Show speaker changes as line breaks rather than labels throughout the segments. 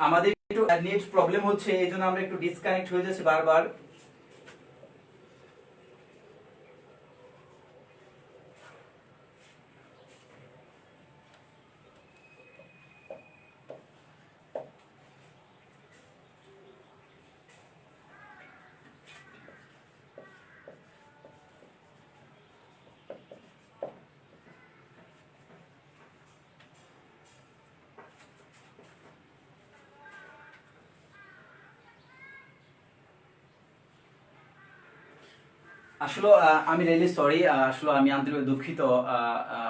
আমাদের একটু net problem হচ্ছে, এই জন্য আমরা একটু ডিসকানেক্ট হয়ে যাচ্ছি বারবার। আসলে আমি রিয়েলি সরি, আসলে আমি আন্তরিকভাবে দুঃখিত।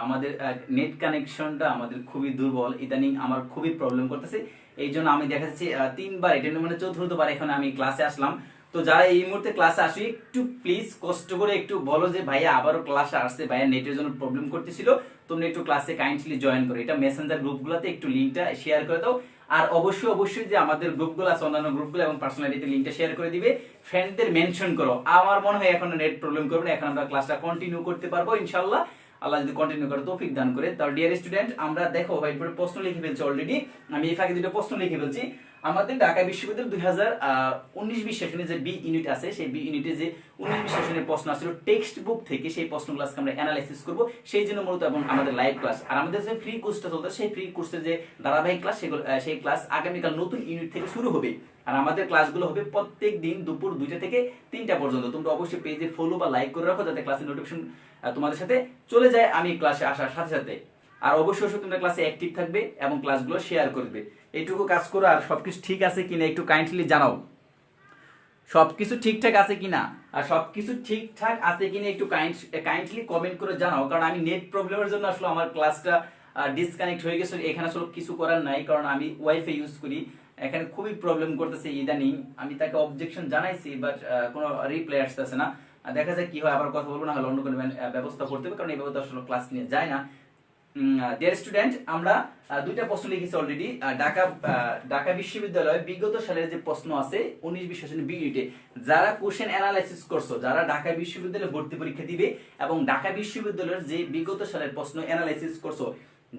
আমাদের নেট কানেকশনটা আমাদের খুবই দুর্বল, ইদানিং আমার খুবই প্রবলেম করতেছে। এই জন্য আমি দেখা যাচ্ছে তিনবার, এটা মানে চতুর্থবার এখন আমি ক্লাসে আসলাম। তো যারা এই মুহূর্তে ক্লাসে আসি, একটু প্লিজ কষ্ট করে একটু বলো যে ভাইয়া আবারও ক্লাসে আসছে, ভাইয়া নেটের জন্য প্রবলেম করতেছিল, তোমরা একটু ক্লাসে কাইন্ডলি জয়েন করো। এটা মেসেঞ্জার গ্রুপগুলোতে একটু লিঙ্কটা শেয়ার করে দাও। আর অবশ্যই অবশ্যই যে আমাদের গ্রুপগুলো আছে, অন্যান্য গ্রুপগুলো এবং পার্সোনালিতে লিঙ্কটা শেয়ার করে দিবে, ফ্রেন্ডদের মেনশন করো। আমার মনে হয় এখন নেট প্রবলেম করবে না, এখন আমরা ক্লাসটা কন্টিনিউ করতে পারবো ইনশাআল্লাহ। আল্লাহ যদি কন্টিনিউ করে তৌফিক দান করে। তার ডিয়ার স্টুডেন্ট, আমরা দেখো হোয়াইট বোর্ডে প্রশ্ন লিখে ফেলছি অলরেডি। আমি এই ফাঁকে দুটো প্রশ্ন লিখে ফেলছি। আমাদের ঢাকা বিশ্ববিদ্যালয় 2019-20 সেশনে যে বি ইউনিট আছে, সেই বি ইউনিটে যে 19-20 সেশনের প্রশ্ন আসছিল টেক্সট বুক থেকে, সেই প্রশ্নগুলো আজকে আমরা অ্যানালাইসিস করব। সেই জন্য মূলত এবং আমাদের লাইভ ক্লাস আর আমাদের যে ফ্রি কোর্সটা চলছে, সেই ফ্রি কোর্সের যে ধারাবাহিক ক্লাস, সেগুলো সেই ক্লাস আগামীকাল নতুন ইউনিট থেকে শুরু হবে। আর আমাদের ক্লাসগুলো হবে প্রত্যেক দিন দুপুর 2টা থেকে 3টা পর্যন্ত। তোমরা অবশ্যই পেজে ফলো বা লাইক করে রাখো, যাতে ক্লাসের নোটিফিকেশন তোমাদের সাথে চলে যায় আমি ক্লাসে আসার সাথে সাথে। আর অবশ্যই অবশ্যই তোমরা ক্লাসে অ্যাক্টিভ থাকবে এবং ক্লাসগুলো শেয়ার করবে। এইটুকু কাজ করো। আর সবকিছু ঠিক আছে কিনা একটু কাইন্ডলি জানাও, সবকিছু ঠিকঠাক আছে কিনা। আর সবকিছু ঠিকঠাক আছে কিনা একটু কাইন্ডলি কমেন্ট করে জানাও, কারণ আমি নেট প্রবলেমের জন্য আসলে আমার ক্লাসটা ডিসকানেক্ট হয়ে গেছে। এখানে আসলে কিছু করার নাই, কারণ আমি ওয়াইফাই ইউজ করি। এখানে খুবই প্রবলেম করতেছে ইদানিং। আমি তাকে অবজেকশন জানাইছি, বাট কোনো রিপ্লাই আসতেছে না। দেখা যায় কি হয়, আবার কথা বলবো না, হলে অন্য কোনো ব্যবস্থা করতে হবে, কারণ এইভাবে তো আসলে ক্লাস নিয়ে যায় না। ডিয়ার স্টুডেন্ট, আমরা দুইটা প্রশ্ন লিখেছি অলরেডি। ঢাকা বিশ্ববিদ্যালয় বিগত সালের যে প্রশ্ন আছে 19-20 সেশন বি ইউনিটে, যারা কোশ্চেন অ্যানালাইসিস করছো, যারা ঢাকা বিশ্ববিদ্যালয়ে ভর্তি পরীক্ষা দিবে এবং ঢাকা বিশ্ববিদ্যালয়ের যে বিগত সালের প্রশ্ন অ্যানালাইসিস করছো,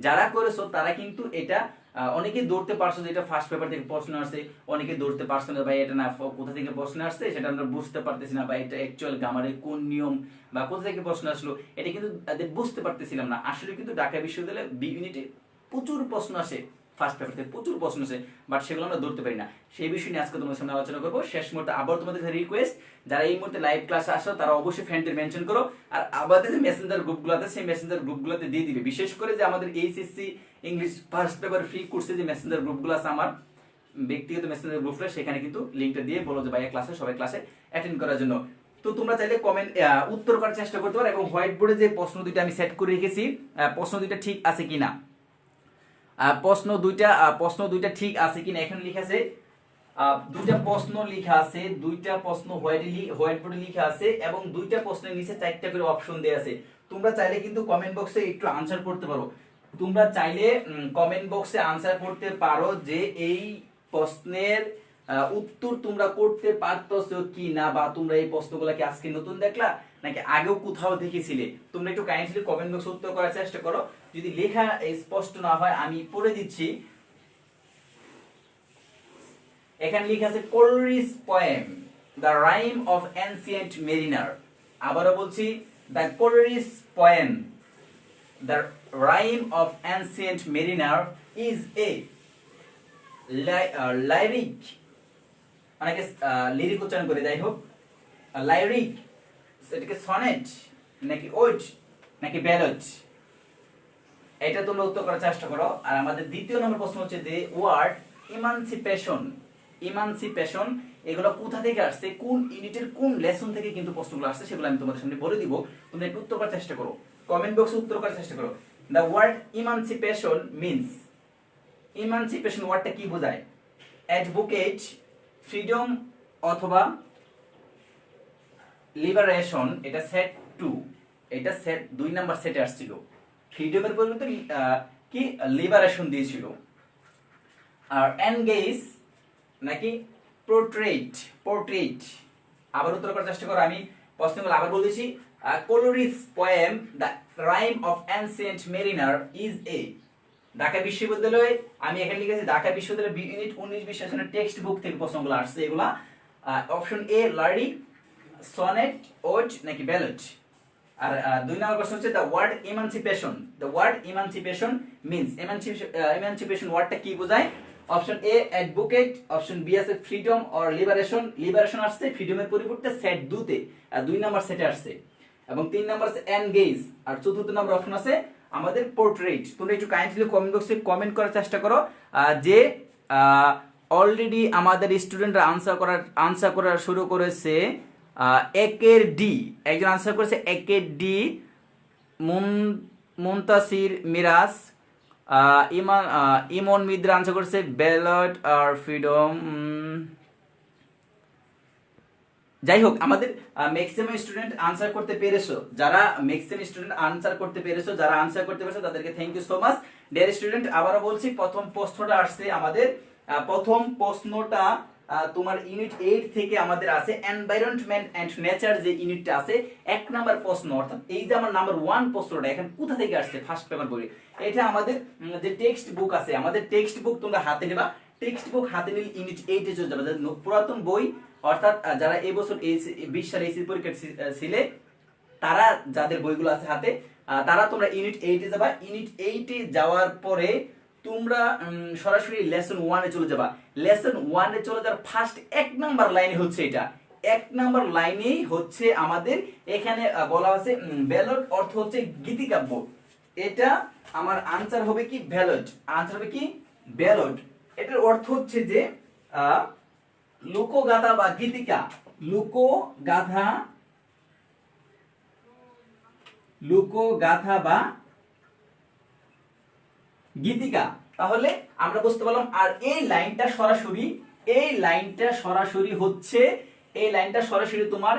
যারা করেছো তারা কিন্তু এটা অনেকে ধরতে পারছো যে এটা ফার্স্ট পেপার থেকে প্রশ্ন আসছে, অনেকে ধরতে পারছো না ভাই এটা না কোথা থেকে প্রশ্ন আসছে সেটা আমরা বুঝতে পারতেছি না, বা এটা অ্যাকচুয়াল গ্রামারের কোন নিয়ম বা কোথা থেকে প্রশ্ন আসলো এটা কিন্তু বুঝতে পারতেছিলাম না। আসলে কিন্তু ঢাকা বিশ্ববিদ্যালয়ে বি ইউনিটে প্রচুর প্রশ্ন আসে, ফার্স্ট পেপার থেকে প্রচুর প্রশ্ন আসে, বাট সেগুলো আমরা ধরতে পারি না। সেই বিষয় নিয়ে আজকে তোমাদের সামনে আলোচনা করবো। শেষ মুহূর্তে আবার তোমাদের রিকোয়েস্ট, যারা এই মুহূর্তে লাইভ ক্লাসে আসো তারা অবশ্যই ফ্রেন্ডদের মেনশন করো। আর আমাদের যে মেসেঞ্জার গ্রুপগুলো আছে, সেই মেসেঞ্জার গ্রুপগুলোতে দিয়ে দিবে। বিশেষ করে যে আমাদের HSC English first paper free কোর্সে যে মেসেঞ্জার গ্রুপগুলো আছে, আমার ব্যক্তিগত মেসেঞ্জার গ্রুপটা, সেখানে কিন্তু লিঙ্কটা দিয়ে বলো যে ভাইয়া ক্লাসে সবাই ক্লাসে অ্যাটেন্ড করার জন্য। তো তোমরা চাইলে কমেন্ট উত্তর করার চেষ্টা করতে পারো, এবং হোয়াইট বোর্ডে যে প্রশ্ন দুইটা আমি সেট করে রেখেছি, প্রশ্ন দুইটা ঠিক আছে কিনা, প্রশ্ন দুইটা ঠিক আছে কিনা এখানে লিখা আছে। দুইটা প্রশ্ন লিখা আছে, দুইটা প্রশ্ন হোয়াইট বোর্ডে লিখা আছে, এবং দুইটা প্রশ্নের নিচে 4টা করে অপশন দেয়া আছে। তোমরা চাইলে কিন্তু কমেন্ট বক্সে একটু আনসার করতে পারো। তোমরা চাইলে কমেন্ট বক্সে আনসার করতে পারো যে এই প্রশ্নের উত্তর তোমরা করতে পারতেছো কি না, বা তোমরা এই প্রশ্নগুলোকে আজকে নতুন দেখলা নাকি আগেও কোথাও দেখেছিলে। তোমরা একটু কাইন্ডলি কমেন্ট বক্সে উত্তর করার চেষ্টা করো। যদি লেখা স্পষ্ট না হয় আমি পড়ে দিচ্ছি। এখানে লেখা আছে Coleridge poem the rime of ancient mariner. আবারও বলছি, the Coleridge poem the rime of ancient mariner is a lyric, অনেকে লিরিক উচ্চারণ করে, যাই হোক, লাইরিক, এটাকে সনেট নাকি ওয়েট নাকি ব্যালট, এটা তোমরা উত্তর করার চেষ্টা করো। আর আমাদের দ্বিতীয় নম্বর প্রশ্ন হচ্ছে যে ওয়ার্ড ইমানসিপেশন, ইমানসিপেশন এগুলো কোথা থেকে আসছে, কোন ইউনিটের কোন লেসন থেকে কিন্তু প্রশ্নগুলো আসছে, সেগুলো আমি তোমাদের সামনে বলে দিব। তোমরা একটু উত্তর করার চেষ্টা করো, কমেন্ট বক্সে উত্তর করার চেষ্টা করো। The word emancipation means, emancipation ওয়ার্ডটা কি বোঝায়? অ্যাডভোকেট, ফ্রিডম অথবা লিবারেশন। এটা সেট 2, এটা সেট 2 নাম্বার সেটে আসছিল। ফ্রিডমের পরিবর্তে কি লিবারেশন দিয়েছিল। আর এনগেজ নাকি পোর্ট্রেট, পোর্ট্রেট। আবার উত্তর করার চেষ্টা করো। আমি প্রশ্নগুলো আবার বলেছি। Coleridge poem the rime of ancient mariner is a Dhaka বিশ্ববিদ্যালয়ে আমি এখানে লিখেছি ঢাকা বিশ্ববিদ্যালয় ইউনিট 19-20 সেশনের টেক্সট বুক থেকে প্রশ্নগুলো আসছে এগুলা। অপশন এ লার্ডি, সনেট, ওড নাকি ব্যালট। আর 2 নম্বর প্রশ্ন হচ্ছে the word emancipation, the word emancipation means, emancipation ওয়ার্ডটা কি বোঝায়? Option A advocate, option B আছে ফ্রিডম অর লিবারেশন, লিবারেশন আসছে ফ্রিডমের পরিবর্তে সেট 2 তে, আর 2 নাম্বার সেটে আসছে। এবং 3 নাম্বার আছে এনগেজ, আর 4th নাম্বার অপশন আছে আমাদের পোর্ট্রেট। তোমরা একটু কাইন্ডলি কমেন্ট বক্সে কমেন্ট করার চেষ্টা করো যে অলরেডি আমাদের স্টুডেন্টরা আনসার করা শুরু করেছে। একের ডি একজন আনসার করেছে, একের ডি মুনতাসির মিরাজ, ইমন মিদ্রা আনসার করেছে ব্যালট আর ফ্রিডম। যাই হোক, আমাদের ম্যাক্সিমাম স্টুডেন্ট আনসার করতে পেরেছো, যারা ম্যাক্সিমাম স্টুডেন্ট আনসার করতে পেরেছো, যারা আনসার করতে পেরেছো তাদেরকে thank you so much. Dear student, আবারও বলছি প্রথম প্রশ্নটা আসছে আমাদের, প্রথম প্রশ্নটা তোমার ইউনিট 8 থেকে আমাদের আছে এনভায়রনমেন্ট এন্ড নেচার যে ইউনিটটা আছে 1 নাম্বার প্রশ্ন, অর্থাৎ এই যে আমার নাম্বার 1 প্রশ্নটা এখানে কোথা থেকে আসছে ফার্স্ট পেপার বই, এটা আমাদের যে টেক্সট বুক আছে, আমাদের টেক্সট বুক তোমরা হাতে নেবা, টেক্সট বুক হাতে নিলে ইউনিট 8 এ চলে যাবে। পুরাতন বই অর্থাৎ যারা এই বছর 20 সালে এসএসসি পরীক্ষা ছিলে তারা যাদের বইগুলো আছে হাতে, তারা তোমরা ইউনিট 8 এ যাবা। ইউনিট 8 এ যাওয়ার পরে তোমরা সরাসরি লেসন 1 এ চলে যাবা। লেসন 1 এ চলে যাওয়ার ফার্স্ট 1 নাম্বার লাইনে হচ্ছে এটা, 1 নাম্বার লাইনেই হচ্ছে আমাদের এখানে বলা আছে ব্যালট অর্থ হচ্ছে গীতিকাব্য। এটা আমার আনসার হবে কি ব্যালট, আনসার হবে কি ব্যালট। এটার অর্থ হচ্ছে যে লোকগাথা বা গীতিকা, লোকগাথা বা গীতিকা। তাহলে আমরা বুঝতে পারলাম। আর এই লাইনটা সরাসরি তোমার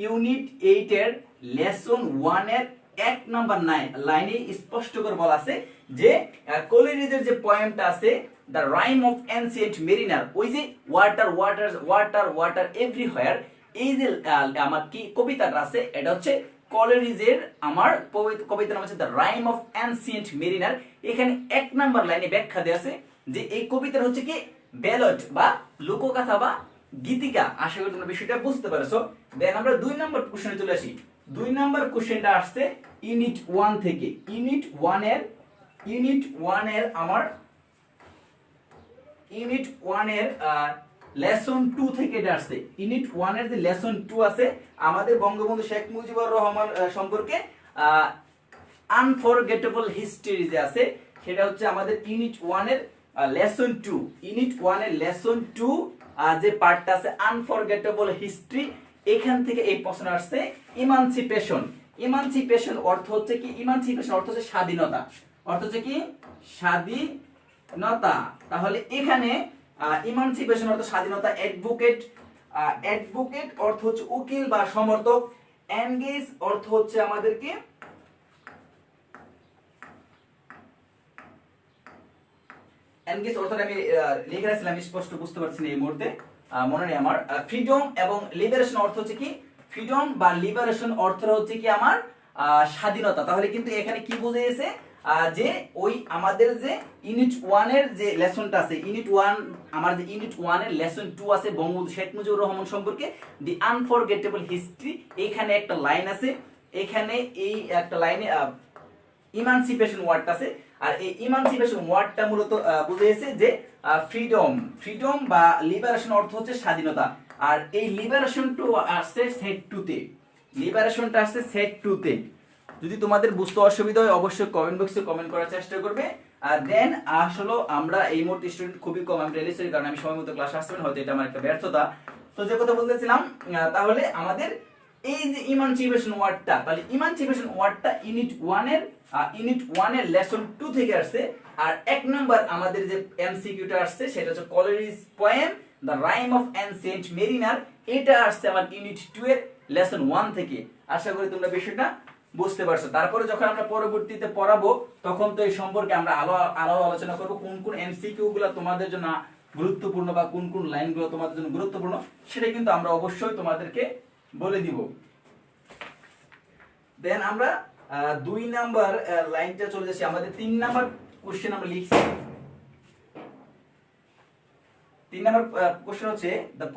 ইউনিট 8 এর লেসন 1 এর 1 নাম্বার লাইনে স্পষ্ট করে বলা আছে যে কোলেরিজের যে পয়েমটা আছে the rime of ancient mariner, ওই যে water water water water everywhere, এই যে আমার কি কবিতাটা আছে এটা হচ্ছে কলেরিজের আমার কবিতার নাম হচ্ছে the rime of ancient mariner. এখানে 1 নাম্বার লাইনে ব্যাখ্যা দেয়া আছে যে এই কবিতার হচ্ছে কি ব্যালট বা লোকগাথা বা গীতিকা। আশা করি তোমরা বিষয়টা বুঝতে পারছো। দেন আমরা 2 নাম্বার কোশ্চেনে চলে আসি। 2 নাম্বার কোশ্চেনটা আসছে ইউনিট 1 থেকে। ইউনিট 1 এর আমার ইউনিট 1 এর লেসন 2 থেকে এটা আসছে। ইউনিট 1 এর যে লেসন 2 আছে আমাদের বঙ্গবন্ধু শেখ মুজিবুর রহমান সম্পর্কে আনফরগেটেবল হিস্ট্রি যে আছে সেটা হচ্ছে আমাদের ইউনিট 1 এর লেসন 2। ইউনিট 1 এর লেসন 2 যে পার্টটা আছে আনফরগেটেবল হিস্ট্রি, এখান থেকে এই প্রশ্ন আসছে ইমানসিপেশন। ইমানসিপেশন অর্থ হচ্ছে কি, ইমানসিপেশন অর্থ হচ্ছে স্বাধীনতা, অর্থ হচ্ছে কি স্বাধীনতা। তাহলে এখানে ইমানসিপেশন অর্থ স্বাধীনতা। অ্যাডভোকেট অর্থ হচ্ছে উকিল বা সমর্থক। এনগেজ অর্থ হচ্ছে আমাদেরকে এনগেজ অর্থটা আমি লিখে রাখছিলাম, স্পষ্ট বুঝতে পারছি না এই মুহূর্তে, মনে নেই আমার। ফ্রিডম এবং লিবারেশন অর্থ হচ্ছে কি, ফ্রিডম বা লিবারেশন অর্থ হচ্ছে কি আমার স্বাধীনতা। তাহলে কিন্তু এখানে কি বোঝাইছে যে ওই আমাদের যে ইউনিট 1 এর যে লেসনটা আছে, ইউনিট 1 আমার যে ইউনিট 1 এর লেসন 2 আছে বঙ্গবন্ধু শেখ মুজিবুর রহমান সম্পর্কে দি আনফরগেটেবল হিস্ট্রি, এখানে একটা লাইন আছে, এখানে এই একটা লাইনে ইমানসিপেশন ওয়ার্ডটা আছে। আর এই ইমানসিপেশন ওয়ার্ডটা মূলত বুঝাইছে যে ফ্রিডম বা লিবারেশন অর্থ হচ্ছে স্বাধীনতা। আর এই লিবারেশনটা আসছে সেট 2 তে, লিবারেশনটা আসছে সেট 2 তে। যদি তোমাদের বুঝতে অসুবিধা হয় অবশ্যই কমেন্ট বক্সে কমেন্ট করার চেষ্টা করবে। আর দেন আসলে আমরা এই মুহূর্তে স্টুডেন্ট খুবই কম, আমি রিয়েলি সরি, কারণ আমি সময় মতো ক্লাস আসতে পারি, হয়তো এটা আমার একটা ব্যর্থতা। তো যে কথা বলতেছিলাম, তাহলে আমাদের এই যে ইমানসিপেশন ওয়ার্ডটা, তাহলে ইমানসিপেশন ওয়ার্ডটা ইউনিট 1 এর লেসন 2 থেকে আসছে। আর 1 নাম্বার আমাদের যে এমসিকিউটা আসছে সেটা হচ্ছে Coleridge poem the rime of ancient mariner, এটা আসছে আমার ইউনিট 2 এর লেসন 1 থেকে। আশা করি তোমরা বিষয়টা বুঝতে পারছো। তারপরে যখন আমরা পরবর্তীতে পড়াবো তখন তো এই সম্পর্কে আমরা আরো আলোচনা করব, কোন কোন এমসিকিউ গুলো তোমাদের জন্য গুরুত্বপূর্ণ বা কোন কোন লাইনগুলো তোমাদের জন্য গুরুত্বপূর্ণ সেটা কিন্তু আমরা অবশ্যই তোমাদেরকে বলে দিব। দেন আমরা 2 নাম্বার লাইনটা চলে যাচ্ছি। আমাদের 3 নাম্বার কোশ্চেন আমরা লিখছি। 3 নম্বর কোশ্চেন হচ্ছে the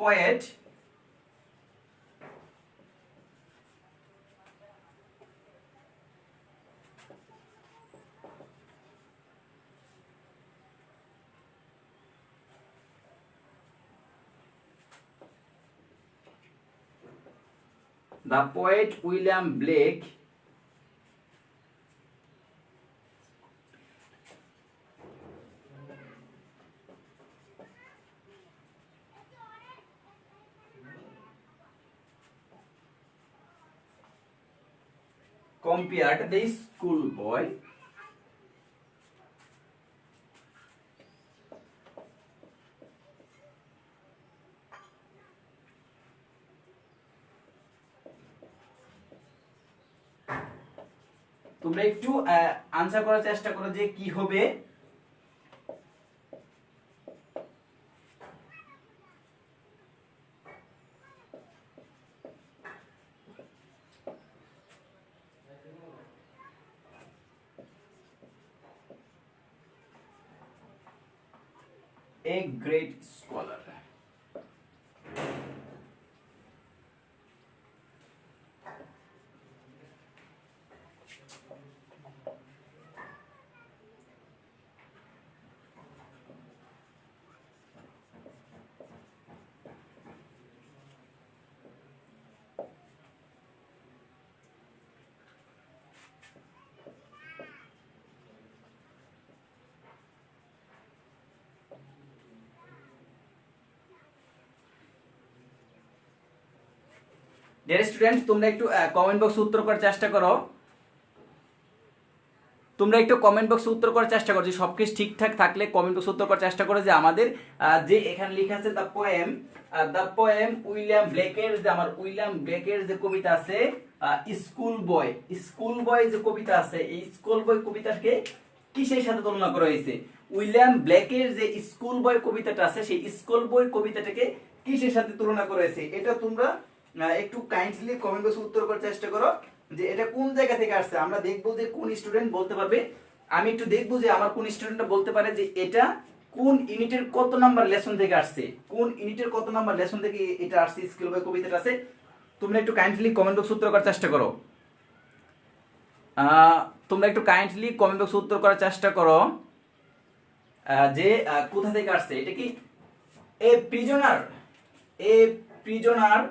poet William Blake compared the schoolboy তোমরা একটু আনসার করার চেষ্টা করো যে কি হবে। A great scholar. Dear student, তোমরা একটু কমেন্ট বক্সে উত্তর করার চেষ্টা করো। তোমরা একটু কমেন্ট বক্সে উত্তর করার চেষ্টা করো যে সবকিছু ঠিকঠাক থাকলে কমেন্ট বক্সে উত্তর করার চেষ্টা করো যে আমাদের যে এখানে লেখা আছে দ্য পোয়েম উইলিয়াম ব্লেকের, যে আমার উইলিয়াম ব্লেকের যে কবিতা আছে স্কুল বয় যে কবিতা আছে, এই স্কুল বয় কবিতাকে কিসের সাথে তুলনা করা হয়েছে? উইলিয়াম ব্লেকের যে স্কুল বয় কবিতাটা আছে সেই স্কুল বয় কবিতাটাকে কিসের সাথে তুলনা করা হয়েছে? এটা তোমরা একটু কাইন্ডলি কমেন্ট বক্সে উত্তর করার চেষ্টা করো যে এটা কোন জায়গা থেকে আসছে। আমরা দেখবো যে কোন স্টুডেন্ট বলতে পারবে। আমি একটু দেখবো যে আমার কোন স্টুডেন্টটা বলতে পারে যে এটা কোন ইউনিটের কত নাম্বার লেসন থেকে আসছে, কোন ইউনিটের কত নাম্বার লেসন থেকে এটা আসছে স্কুল বই কবিতাটা আছে। তোমরা একটু কাইন্ডলি কমেন্ট বক্সে উত্তর করার চেষ্টা করো। তোমরা একটু কাইন্ডলি কমেন্ট বক্সে উত্তর করার চেষ্টা করো যে কোথা থেকে আসছে। এটা কি এ প্রিজনার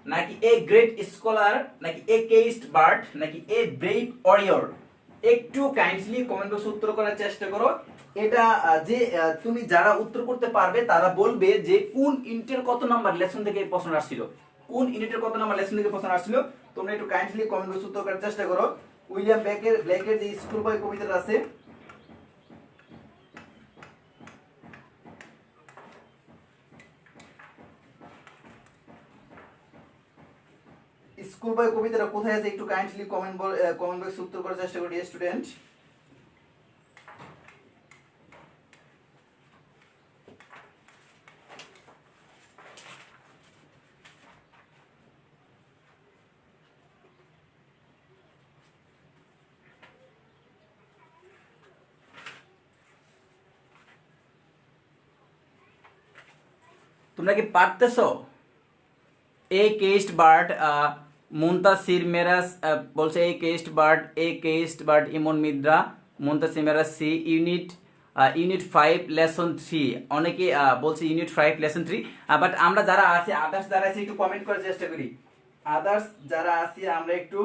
নাকি এ গ্রেট স্কলার নাকি এ কেস্ট বার্ড নাকি এ ব্রেভ ওয়ারিয়র? একটু কাইন্ডলি কমেন্ট বক্সে উত্তর করার চেষ্টা করো। এটা যে তুমি যারা উত্তর করতে পারবে তারা বলবে যে কোন ইউনিটের কত নাম্বার লেসন থেকে এই প্রশ্ন আসছিল, কোন ইউনিটের কত নাম্বার লেসন থেকে প্রশ্ন আসছিল। তোমরা একটু কাইন্ডলি কমেন্ট বক্সে উত্তর করার চেষ্টা করো। উইলিয়াম ব্লেকের যে স্কুল বয় কবিতাটা আছে, স্কুল বয় কবিতাটা কোথায় আছে একটু কাইন্ডলি কমেন্ট বক্সে উত্তর করার চেষ্টা করো ডিয়ার স্টুডেন্ট। তোমরা কি পারতেছো? এ কেস্ট বার্ড মুনতাসির মেরাস বলছে এ কেস্ট বার্ড ইমন Midra Muntasir মেরাস C unit 5 lesson 3। অনেকে বলছে ইউনিট 5 লেসন 3, বাট আমরা যারা আছি আদার্স যারা আছে একটু কমেন্ট করার চেষ্টা করি। আদার্স যারা আছি আমরা একটু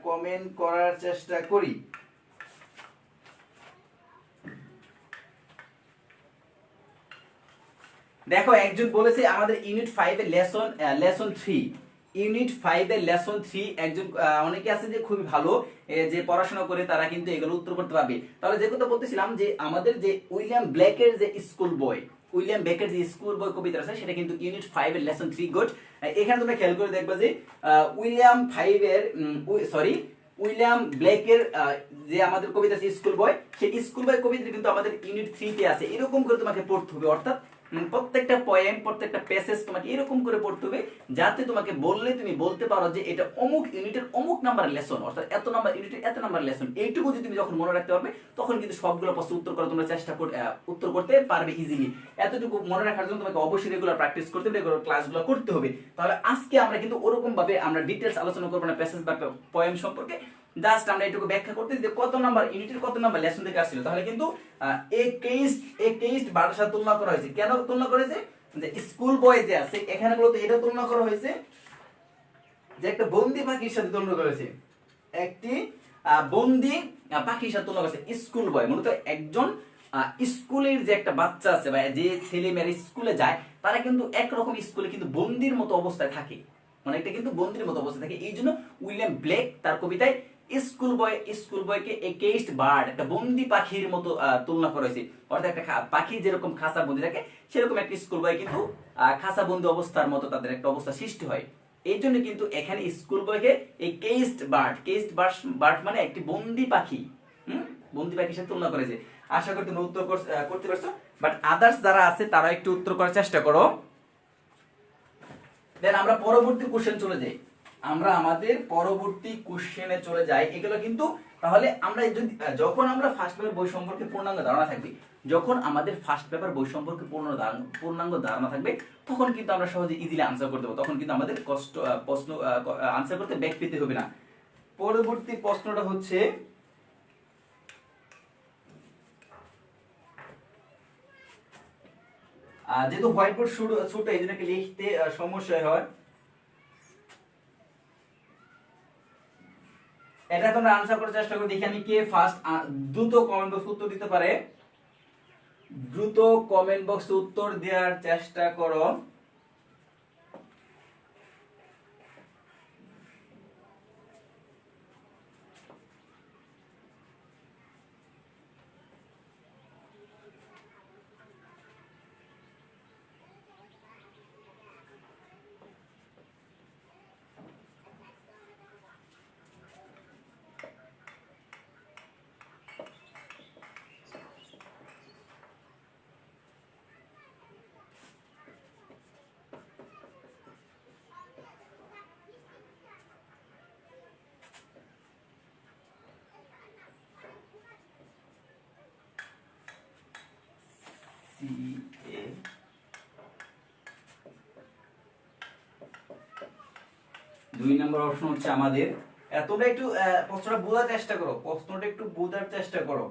কমেন্ট করার চেষ্টা করি। দেখো একজন বলেছে আমাদের ইউনিট 5 এর লেসন 3, ইউনিট 5 এর লেসন 3। একজন অনেকে আছে যে খুবই ভালো যে পড়াশোনা করে তারা কিন্তু এগুলো উত্তর করতে পারবে। তাহলে যে কথা বলতেছিলাম যে আমাদের যে উইলিয়াম ব্লেকের যে স্কুল বয় কবিতা আছে সেটা কিন্তু ইউনিট 5 এর লেসন 3 গুড। এখানে তোমরা খেয়াল করে দেখবা যে উইলিয়াম ব্লেকের যে আমাদের কবিতা আছে স্কুল বয়, সেই স্কুল বয় কবিতা কিন্তু আমাদের ইউনিট 3 তে আছে। এরকম করে তোমাকে পড়তে হবে, অর্থাৎ প্রত্যেকটা পয়েম, প্রত্যেকটা প্যাসেজ তোমাকে এরকম করে পড়তে হবে যাতে তোমাকে বললে তুমি বলতে পারো যে এটা অমুক ইউনিটের অমুক নাম্বার লেসন, অর্থাৎ এত নাম্বার ইউনিটের এত নাম্বার লেসন। এইটুকু যদি তুমি যখন মনে রাখতে পারবে তখন কিন্তু সবগুলো প্রশ্ন উত্তর করা তোমরা উত্তর করতে পারবে ইজিলি। এতটুকু মনে রাখার জন্য তোমাকে অবশ্যই রেগুলার প্র্যাকটিস করতে হবে, রেগুলার ক্লাসগুলো করতে হবে। তাহলে আজকে আমরা কিন্তু ওরকম ভাবে আমরা ডিটেলস আলোচনা করবো না প্যাসেজ বা পয়েম সম্পর্কে, জাস্ট আমরা এটুকু ব্যাখ্যা করতে যে কত নাম্বার ইউনিটের কত নাম্বার লেসন থেকে আসছিল। তাহলে কিন্তু কেইস্ট বার্ডের সাথে তুলনা করা হয়েছে। কেন তুলনা করেছে? যে স্কুল বয় যে আছে এখানে মূলত এটা তুলনা করা হয়েছে যে একটা বন্দি পাখির সাথে তুলনা করেছে, একটি বন্দি পাখির সাথে তুলনা করেছে স্কুল বয়। মূলত একজন স্কুলের যে একটা বাচ্চা আছে বা যে ছেলে মেয়েরা স্কুলে যায় তারা কিন্তু একরকম স্কুলে কিন্তু বন্দির মতো অবস্থায় থাকে, মানে এটা কিন্তু বন্দির মতো অবস্থায় থাকে। এই জন্য উইলিয়াম ব্লেক তার কবিতায় স্কুল বয়কে এ কেইস্ট বার্ড, একটা বন্দি পাখির মতো তুলনা করা হয়েছে। অর্থাৎ একটা পাখি যেরকম খাঁচা বন্দি থাকে সেরকম একটা স্কুল বয় কিন্তু খাঁচা বন্দি অবস্থার মতো তাদের একটা অবস্থা সৃষ্টি হয়। এই জন্য কিন্তু এখানে স্কুল বয়কে এই কেইস্ট বার্ড মানে একটি বন্দি পাখি, বন্দি পাখির সাথে তুলনা করেছে। আশা করি তুমি উত্তর করতে পারছো, বাট আদার্স যারা আছে তারা একটু উত্তর করার চেষ্টা করো। দেন আমরা পরবর্তী কোশ্চেন চলে যাই, আমরা আমাদের পরবর্তী কোশ্চেনে চলে যাই। এগুলো কিন্তু তাহলে আমরা যদি যখন আমরা ফার্স্ট পেপার বই সম্পর্কে পূর্ণাঙ্গ ধারণা থাকবে, যখন আমাদের ফার্স্ট পেপার বই সম্পর্কে পূর্ণাঙ্গ ধারণা থাকবে তখন কিন্তু আমরা সহজে ইজিলি আনসার করতে পারবো, তখন কিন্তু আমাদের প্রশ্ন আনসার করতে ব্যাক পেতে হবে না। পরবর্তী প্রশ্নটা হচ্ছে যেহেতু হোয়াইট বোর্ড ছোট এই জন্য লিখতে সমস্যা হয়, এটা তোমরা আনসার করার চেষ্টা করো। দেখি আমি কে ফার্স্ট দ্রুত কমেন্ট বক্সে উত্তর দিতে পারে, দ্রুত কমেন্ট বক্সে উত্তর দেওয়ার চেষ্টা করো। দুই নম্বর অপশন হচ্ছে আমাদের। তোমরা একটু প্রশ্নটা বোঝার চেষ্টা করো, প্রশ্নটা একটু বোঝার চেষ্টা করো।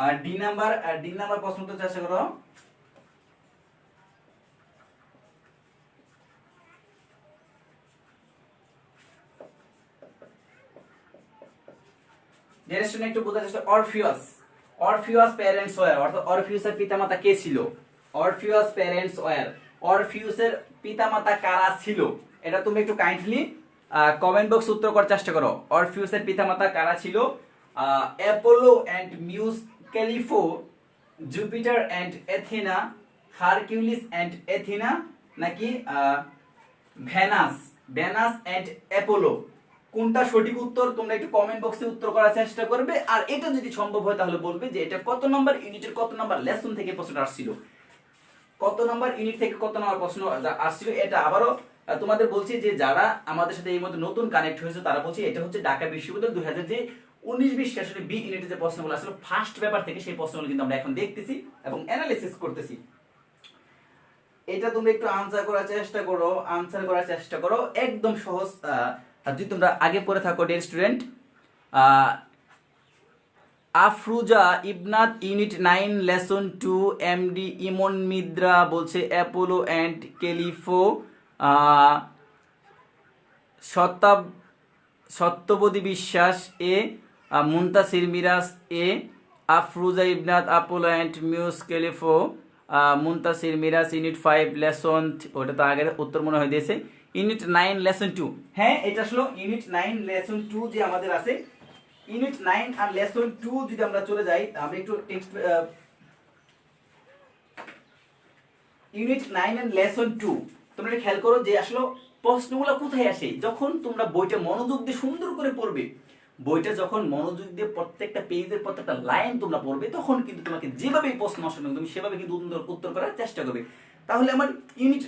আর ডি নাম্বার প্রশ্নটা চেষ্টা করো। জেনারেশন একটু বোঝার চেষ্টা। অরফিউস প্যারেন্টস ওয়্যার, অর্থাৎ অরফিউসের পিতামাতা কে ছিল? অরফিউস প্যারেন্টস ওয়্যার, অরফিউসের পিতামাতা কারা ছিল? এটা তুমি একটু কাইন্ডলি কমেন্ট বক্স উত্তর করার চেষ্টা করো। অরফিউসের পিতামাতা কারা ছিল? Apollo and Muse, Calliope, Jupiter and Athena, Hercules and Athena, নাকি ভেনাস এন্ড অ্যাপোলো? কোনটা সঠিক উত্তর তোমরা একটু কমেন্ট বক্সে উত্তর করার চেষ্টা করবে। আর এটা যদি সম্ভব হয় তাহলে বলবে যে এটা কত নাম্বার ইউনিটের কত নাম্বার লেসন থেকে প্রশ্নটা আসছিল, কত নাম্বার ইউনিট থেকে কত নাম্বার প্রশ্ন আসছিল। এটা আবারও তোমাদের বলছি যে যারা আমাদের সাথে এই মধ্যে নতুন কানেক্ট হয়েছে তারা বলছি এটা হচ্ছে ঢাকা বিশ্ববিদ্যালয় 2000 যে 19-20 সেশনে বি ইউনিটে যে প্রশ্নগুলো আসলে ফার্স্ট পেপার থেকে, সেই প্রশ্নগুলো কিন্তু আমরা এখন দেখতেছি এবং অ্যানালিসিস করতেছি। এটা তোমরা একটু আনসার করার চেষ্টা করো, একদম সহজ। যদি তোমরা আগে পড়ে থাকো dear student, Afruza Ibnat unit 9 lesson 2 MD Emon Midra বলছে অ্যাপোলো অ্যান্ড ক্যালিফো, সত্যবতী বিশ্বাস এ, মুনতাসির মিরাজ এ, আফরুজা ইবনাত আপোলো অ্যান্ড মিউস কেলিফো মুনতাসির মিরাজ ইউনিট 5 লেসন, ওটা তো আগের উত্তর মনে হয় দিয়েছে। ইউনিট 9 লেসন 2, হ্যাঁ এটা আসলে ইউনিট 9 লেসন 2 যে আমাদের আছে। ইউনিট 9 আর লেসন 2 যদি আমরা চলে যাই, আমরা একটু টেক্সট ইউনিট 9 এন্ড লেসন 2 তোমরা এটা খেয়াল করো যে আসলে প্রশ্নগুলো কোথায় আসে, যখন তোমরা বইটা মনোযোগ দিয়ে সুন্দর করে পড়বে। বইটা যখন মনোযোগ দিয়ে প্রত্যেকটা পেজের প্রত্যেকটা লাইন তোমরা পড়বে, তখন কিন্তু তোমাকে যেভাবে প্রশ্ন আসে তুমি সেভাবে কিন্তু উত্তর করার চেষ্টা করবে। তাহলে আমার ইউনিট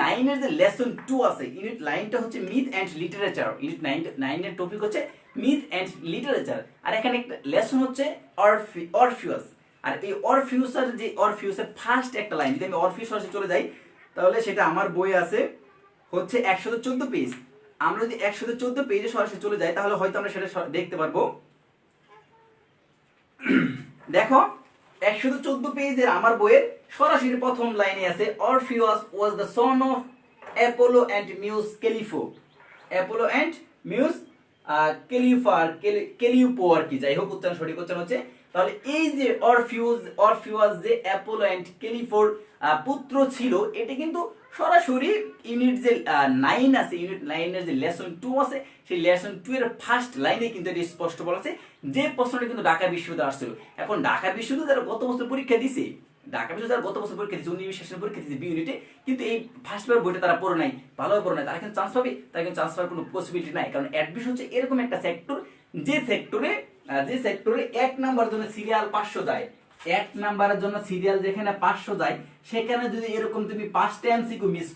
9 এর যে লেসন 2 আছে, ইউনিট 9টা হচ্ছে মিথ এন্ড লিটারেচার। ইউনিট 9 এর টপিক হচ্ছে মিথ এন্ড লিটারেচার, আর এখানে একটা লেসন হচ্ছে অরফিউস। আর এই অরফিউসের ফার্স্ট একটা লাইন, যদি আমি অরফিউসে চলে যাই, তাহলে সেটা আমার বই আছে হচ্ছে 114 পেজ। আমরা যদি 114 পেজে সরাসরি চলে যাই, তাহলে হয়তো আমরা সেটা দেখতে পারবো। দেখো 114 পেজের আমার বইয়ের সরাসরি প্রথম লাইনে আছে, Orpheus was the son of Apollo and মিউস Calliope. Apollo and Muse Calliope আর কি, যাই হোক উচ্চারণ সঠিক উচ্চারণ হচ্ছে। তাহলে এই যে অরফিউস যে অ্যাপোলো অ্যান্ড কেলিফোর পুত্র ছিল, এটা কিন্তু সরাসরি ইউনিট যে 9 আছে, ইউনিট 9 এর যে লেসন 2 আছে, সেই লেসন 2 এর ফার্স্ট লাইনে কিন্তু এটা স্পষ্ট বলা আছে, যে প্রশ্নটা কিন্তু ঢাকা বিশ্ববিদ্যালয়ে আসছিল। এখন ঢাকা বিশ্ববিদ্যালয় যারা গত বছর পরীক্ষা দিছে, ঢাকা বিশ্ববিদ্যালয় গত বছর পরীক্ষা দিচ্ছে, 19 সেশনের পরীক্ষা দিচ্ছে বি ইউনিটে, কিন্তু এই ফার্স্ট পেপার বইটা তারা পড়ে নাই, ভালোভাবে পড়ে নাই, তারা কিন্তু চান্স পাবে? তারা কিন্তু চান্স পাওয়ার কোনো পসিবিলিটি নাই। কারণ অ্যাডমিশন হচ্ছে এরকম একটা সেক্টর, যে সেক্টরে 1 নাম্বার জন্য সিরিয়াল 500 যায়, 1 নাম্বারের জন্য সিরিয়াল যেখানে 500 যায়, সেখানে যদি এরকম তুমি 5টা এমসিকিউ মিস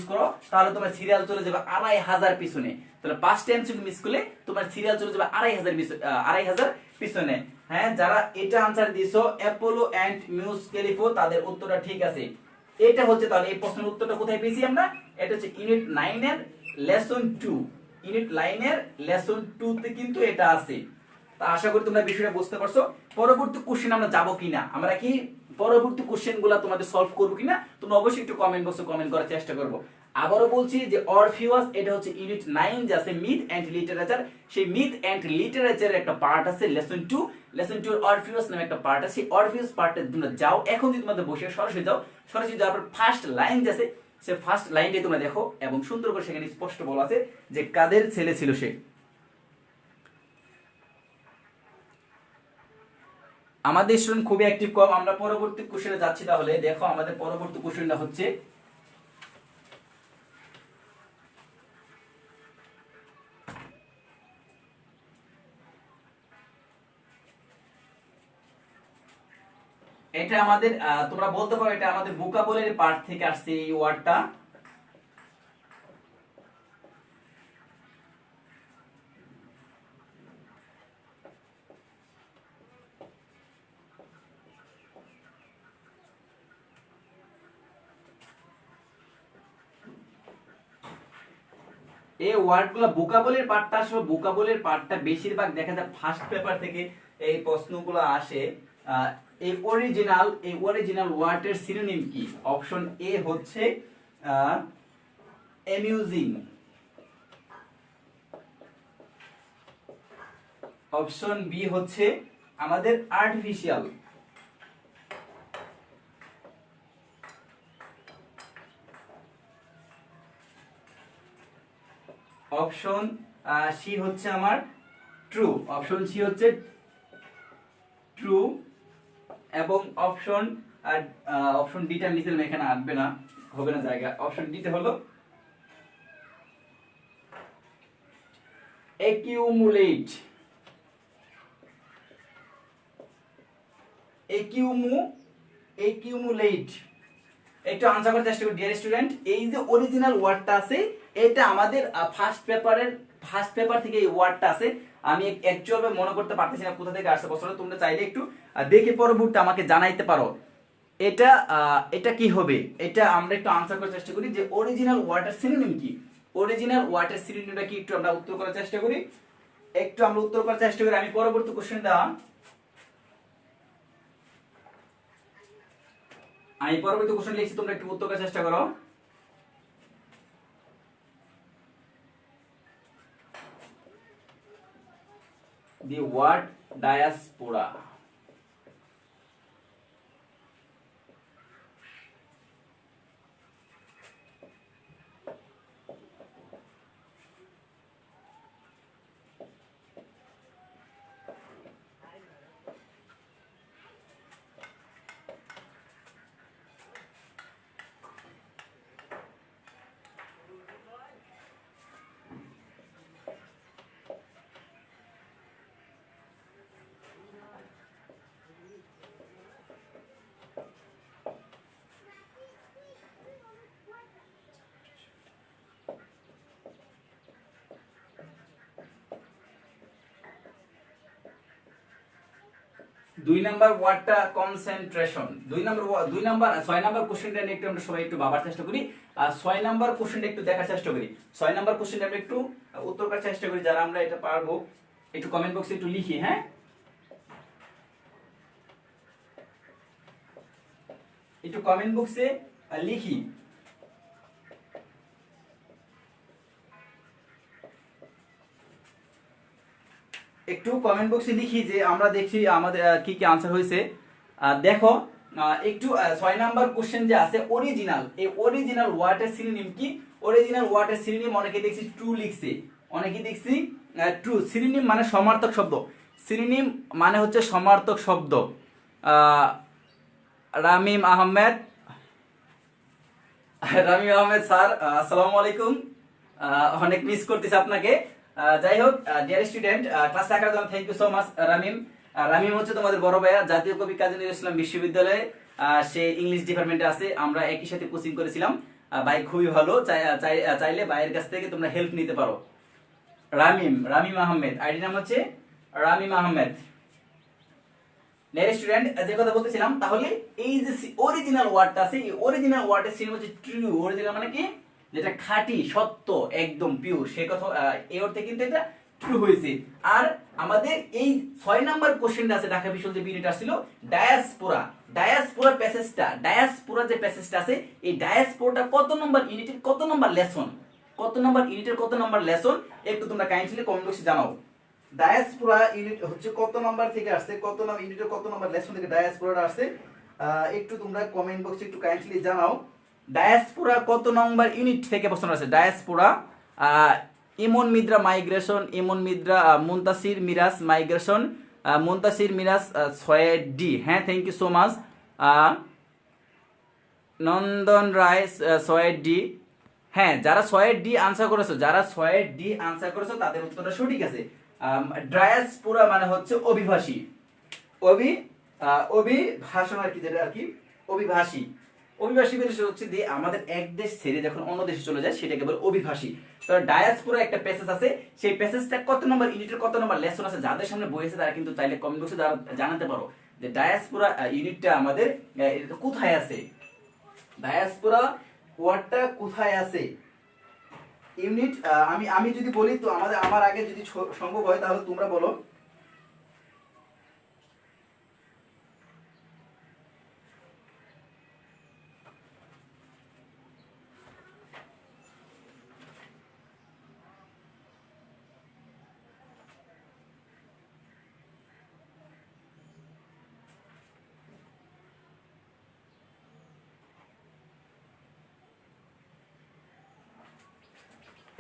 করো, তাহলে তোমার সিরিয়াল চলে যাবে 2500 পিছনে। তাহলে 5টা এমসিকিউ মিস করলে তোমার সিরিয়াল চলে যাবে 2500 পিছনে। হ্যাঁ, যারা এটা আনসার দিছো অ্যাপোলো অ্যান্ড মিউস কেলিফো, তাদের উত্তরটা ঠিক আছে। এটা হচ্ছে, তাহলে এই প্রশ্নের উত্তরটা কোথায় পেয়েছি আমরা? এটা হচ্ছে ইউনিট 9 এর লেসন 2। ইউনিট 9 এর লেসন 2 তে কিন্তু এটা আছে। তা আশা করি তোমরা বিষয়টা বুঝতে পারছো। পরবর্তী কোশ্চেন আমরা যাব কিনা, আমরা কি পরবর্তী কোশ্চেনগুলো তোমাদের সলভ করব কিনা, তোমরা অবশ্যই একটু কমেন্ট বক্সে কমেন্ট করার চেষ্টা করব। আবারও বলছি যে অরফিউস এটা হচ্ছে ইউনিট 9 যে আছে মিথ এন্ড লিটারেচার, সেই মিথ এন্ড লিটারেচারের একটা পার্ট আছে লেসন 2 এর অরফিউস নামে একটা পার্ট আছে। সেই অরফিউস পার্টে তোমরা যাও, এখন যদি তোমাদের বসে সরাসরি যাওয়ার পর ফার্স্ট লাইন যে আছে, সে ফার্স্ট লাইনটাই তোমরা দেখো, এবং সুন্দর করে সেখানে স্পষ্ট বলা আছে যে কাদের ছেলে ছিল সে। আমাদের স্টুডেন্ট খুবই অ্যাক্টিভ কম। আমরা পরবর্তী কোশ্চেনে যাচ্ছি। তাহলে দেখো আমাদের পরবর্তী কোশ্চেনটা হচ্ছে, এটা আমাদের তোমরা বলতে পারো এটা আমাদের ভোকাবুলারি পার্ট থেকে আসছে এই ওয়ার্ডটা। এই ওয়ার্ডগুলো ভোকাবুলারি পার্টটা, আসলে ভোকাবুলারি পার্টটা বেশিরভাগ দেখা যায় ফার্স্ট পেপার থেকে এই প্রশ্নগুলো আসে। এই অরিজিনাল ওয়ার্ডের সিনোনিম কি? অপশন এ হচ্ছে অ্যামিউজিং, অপশন বি হচ্ছে আমাদের আর্টিফিশিয়াল, অপশন সি হচ্ছে আমার ট্রু, অপশন সি হচ্ছে ট্রু, এবং অপশন ডিটা নিচে এখানে আসবে না, হবে না জায়গা। অপশন ডিতে হলো অ্যাকিউমুলেট, অ্যাকিউমুলেট। একটু আনসার করার চেষ্টা করি ডিয়ার স্টুডেন্ট। এই যে অরিজিনাল ওয়ার্ডটা আছে, এটা আমাদের ফার্স্ট পেপার থেকে এই ওয়ার্ডটা আছে। আমি অ্যাকচুয়ালি মনে করতে পারতেছি না কোথা থেকে আসছে প্রশ্নটা, তোমরা চাইলে একটু দেখে পরবর্তী আমাকে জানাইতে পারো এটা কি হবে। এটা আমরা একটু আনসার করার চেষ্টা করি যে অরিজিনাল ওয়ার্ডের সিনোনিম কি। অরিজিনাল ওয়ার্ডের সিনোনিমটা কি একটু আমরা উত্তর করার চেষ্টা করি। আমি পরবর্তী কোশ্চেনটা লিখছি, তোমরা একটু উত্তর করার চেষ্টা করো। The word diaspora. দুই নাম্বার ওয়ার্ডটা কনসেন্ট্রেশন। দুই নাম্বার 6 নাম্বার কোশ্চেনটা নিয়ে একটু আমরা সবাই একটু ভাবার চেষ্টা করি, আর 6 নাম্বার কোশ্চেনটা একটু দেখার চেষ্টা করি। 6 নাম্বার কোশ্চেনটা আমরা একটু উত্তর করার চেষ্টা করি, যারা আমরা এটা পারবো একটু কমেন্ট বক্সে একটু লিখি। হ্যাঁ, একটু কমেন্ট বক্সে লিখি। একটু কমেন্ট বক্সে লিখি যে আমরা দেখি আমাদের কি কি আনসার হয়েছে। দেখো একটু 6 নাম্বার কোশ্চেন যে আছে অরিজিনাল, এই অরিজিনাল ওয়ার্ডের সিনোনিম কি? অরিজিনাল ওয়ার্ডের সিনোনিম অনেকে দেখছি ট্রু লিখছে, অনেকে দেখছি ট্রু। সিনোনিম মানে সমার্থক শব্দ, সিনোনিম মানে হচ্ছে সমার্থক শব্দ। রামিম আহমেদ স্যার আসসালামু আলাইকুম, অনেক মিস করতেছি আপনাকে। যাই হোক ডিয়ার স্টুডেন্ট, ক্লাস থাকার জন্য thank you so much Ramim. Ramim হচ্ছে তোমাদের বড় ভাইয়া, জাতীয় কবি কাজী নজরুল ইসলাম বিশ্ববিদ্যালয়ে সে ইংলিশ ডিপার্টমেন্টে আছে, আমরা একই সাথে কোচিং করেছিলাম। ভাই খুবই ভালো, চাইলে ভাইয়ের কাছ থেকে তোমরা হেল্প নিতে পারো। রামিম আহমেদ, আইডি নাম হচ্ছে রামিম আহমেদ। স্টুডেন্ট, যে কথা বলতেছিলাম, তাহলে এই যে অরিজিনাল ওয়ার্ডটা আছে, এই অরিজিনাল ওয়ার্ডের সিনোনিম হচ্ছে ট্রু। অরিজিনাল মানে কি? যেটা খাঁটি, সত্য, একদম পিওর, সেই কথা এই অর্থে কিন্তু এটা ট্রু হয়েছে। আর আমাদের এই 6 নাম্বার কোশ্চেনটা আছে ঢাকা বিশ্ববিদ্যালয় যে ইউনিট আসছিল ডায়াসপোরা, ডায়াসপোরা প্যাসেজটা, ডায়াসপোরা যে প্যাসেজটা আছে, এই ডায়াসপোরাটা কত নম্বর ইউনিটের কত নম্বর লেসন, কত নম্বর ইউনিটের কত নম্বর লেসন একটু তোমরা কাইন্ডলি কমেন্ট বক্সে জানাও। ডায়াসপোরা ইউনিট হচ্ছে কত নাম্বার থেকে আসছে, কত নাম্বার ইউনিটের কত নাম্বার লেসন থেকে ডায়াসপোরাটা আসছে, একটু তোমরা কমেন্ট বক্সে একটু কাইন্ডলি জানাও। ডায়াসপোরা কত নম্বর ইউনিট থেকে প্রশ্ন আসছে? Diaspora Emon Midra migration, Emon Midra Muntasir Miraj migration, Muntasir Miraj 6D। হ্যাঁ, thank you so much. Nandan Roy 6D। হ্যাঁ, যারা 6D আনসার করেছো, যারা 6D আনসার করেছো তাদের উত্তরটা সঠিক আছে। ডায়াসপোরা মানে হচ্ছে অভিবাসী, অভিভাষণ আর কি, যেটা আর কি অভিবাসী। অভিবাসী হচ্ছে যে আমাদের এক দেশ ছেড়ে যখন অন্য দেশে চলে যায় সেটাকে বলে অভিবাসী। তো ডায়াসপোরা একটা প্যাসেজ আছে, সেই প্যাসেজটা কত নম্বর ইউনিটের কত নম্বর লেসন আছে, যাদের সামনে বই আছে তারা কিন্তু চাইলে কমেন্ট বক্সে জানাতে পারো যে ডায়াসপোরা ইউনিটটা আমাদের কোথায় আছে, ডায়াসপোরা ওয়ার্ডটা কোথায় আছে ইউনিট। আমি যদি বলি তো আমার আগে যদি সম্ভব হয় তাহলে তোমরা বলো।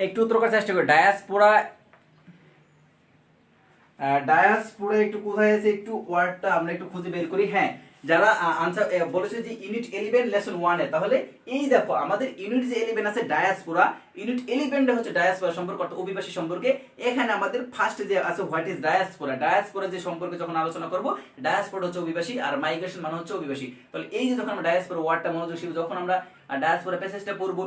একটু উত্তর করার চেষ্টা করি। ডায়াসপোরা একটু কোথায় আছে, একটু ওয়ার্ডটা আমরা একটু খুঁজে বের করি। হ্যাঁ, যারা আনসার বলেছে যে ইউনিট 11 লেসন 1 এ, তাহলে এই দেখো আমাদের ইউনিট যে 11 আছে ডায়াসপোরা, ইউনিট 11 হচ্ছে ডায়াসপোরা সম্পর্ক অর্থাৎ অভিবাসী সম্পর্কে। এখানে আমাদের ফার্স্ট যে আছে হোয়াট ইজ ডায়াসপোরা, ডায়াসপোরা যে সম্পর্কে যখন আলোচনা করব, ডায়াসপোরা হচ্ছে অভিবাসী আর মাইগ্রেশন মানে হচ্ছে অভিবাসী। তাহলে এই যে যখন আমরা ডায়াসপোরা ওয়ার্ডটা মনোযোগী যখন আমরা ডায়াসপোরা প্যাসেজটা পড়বো,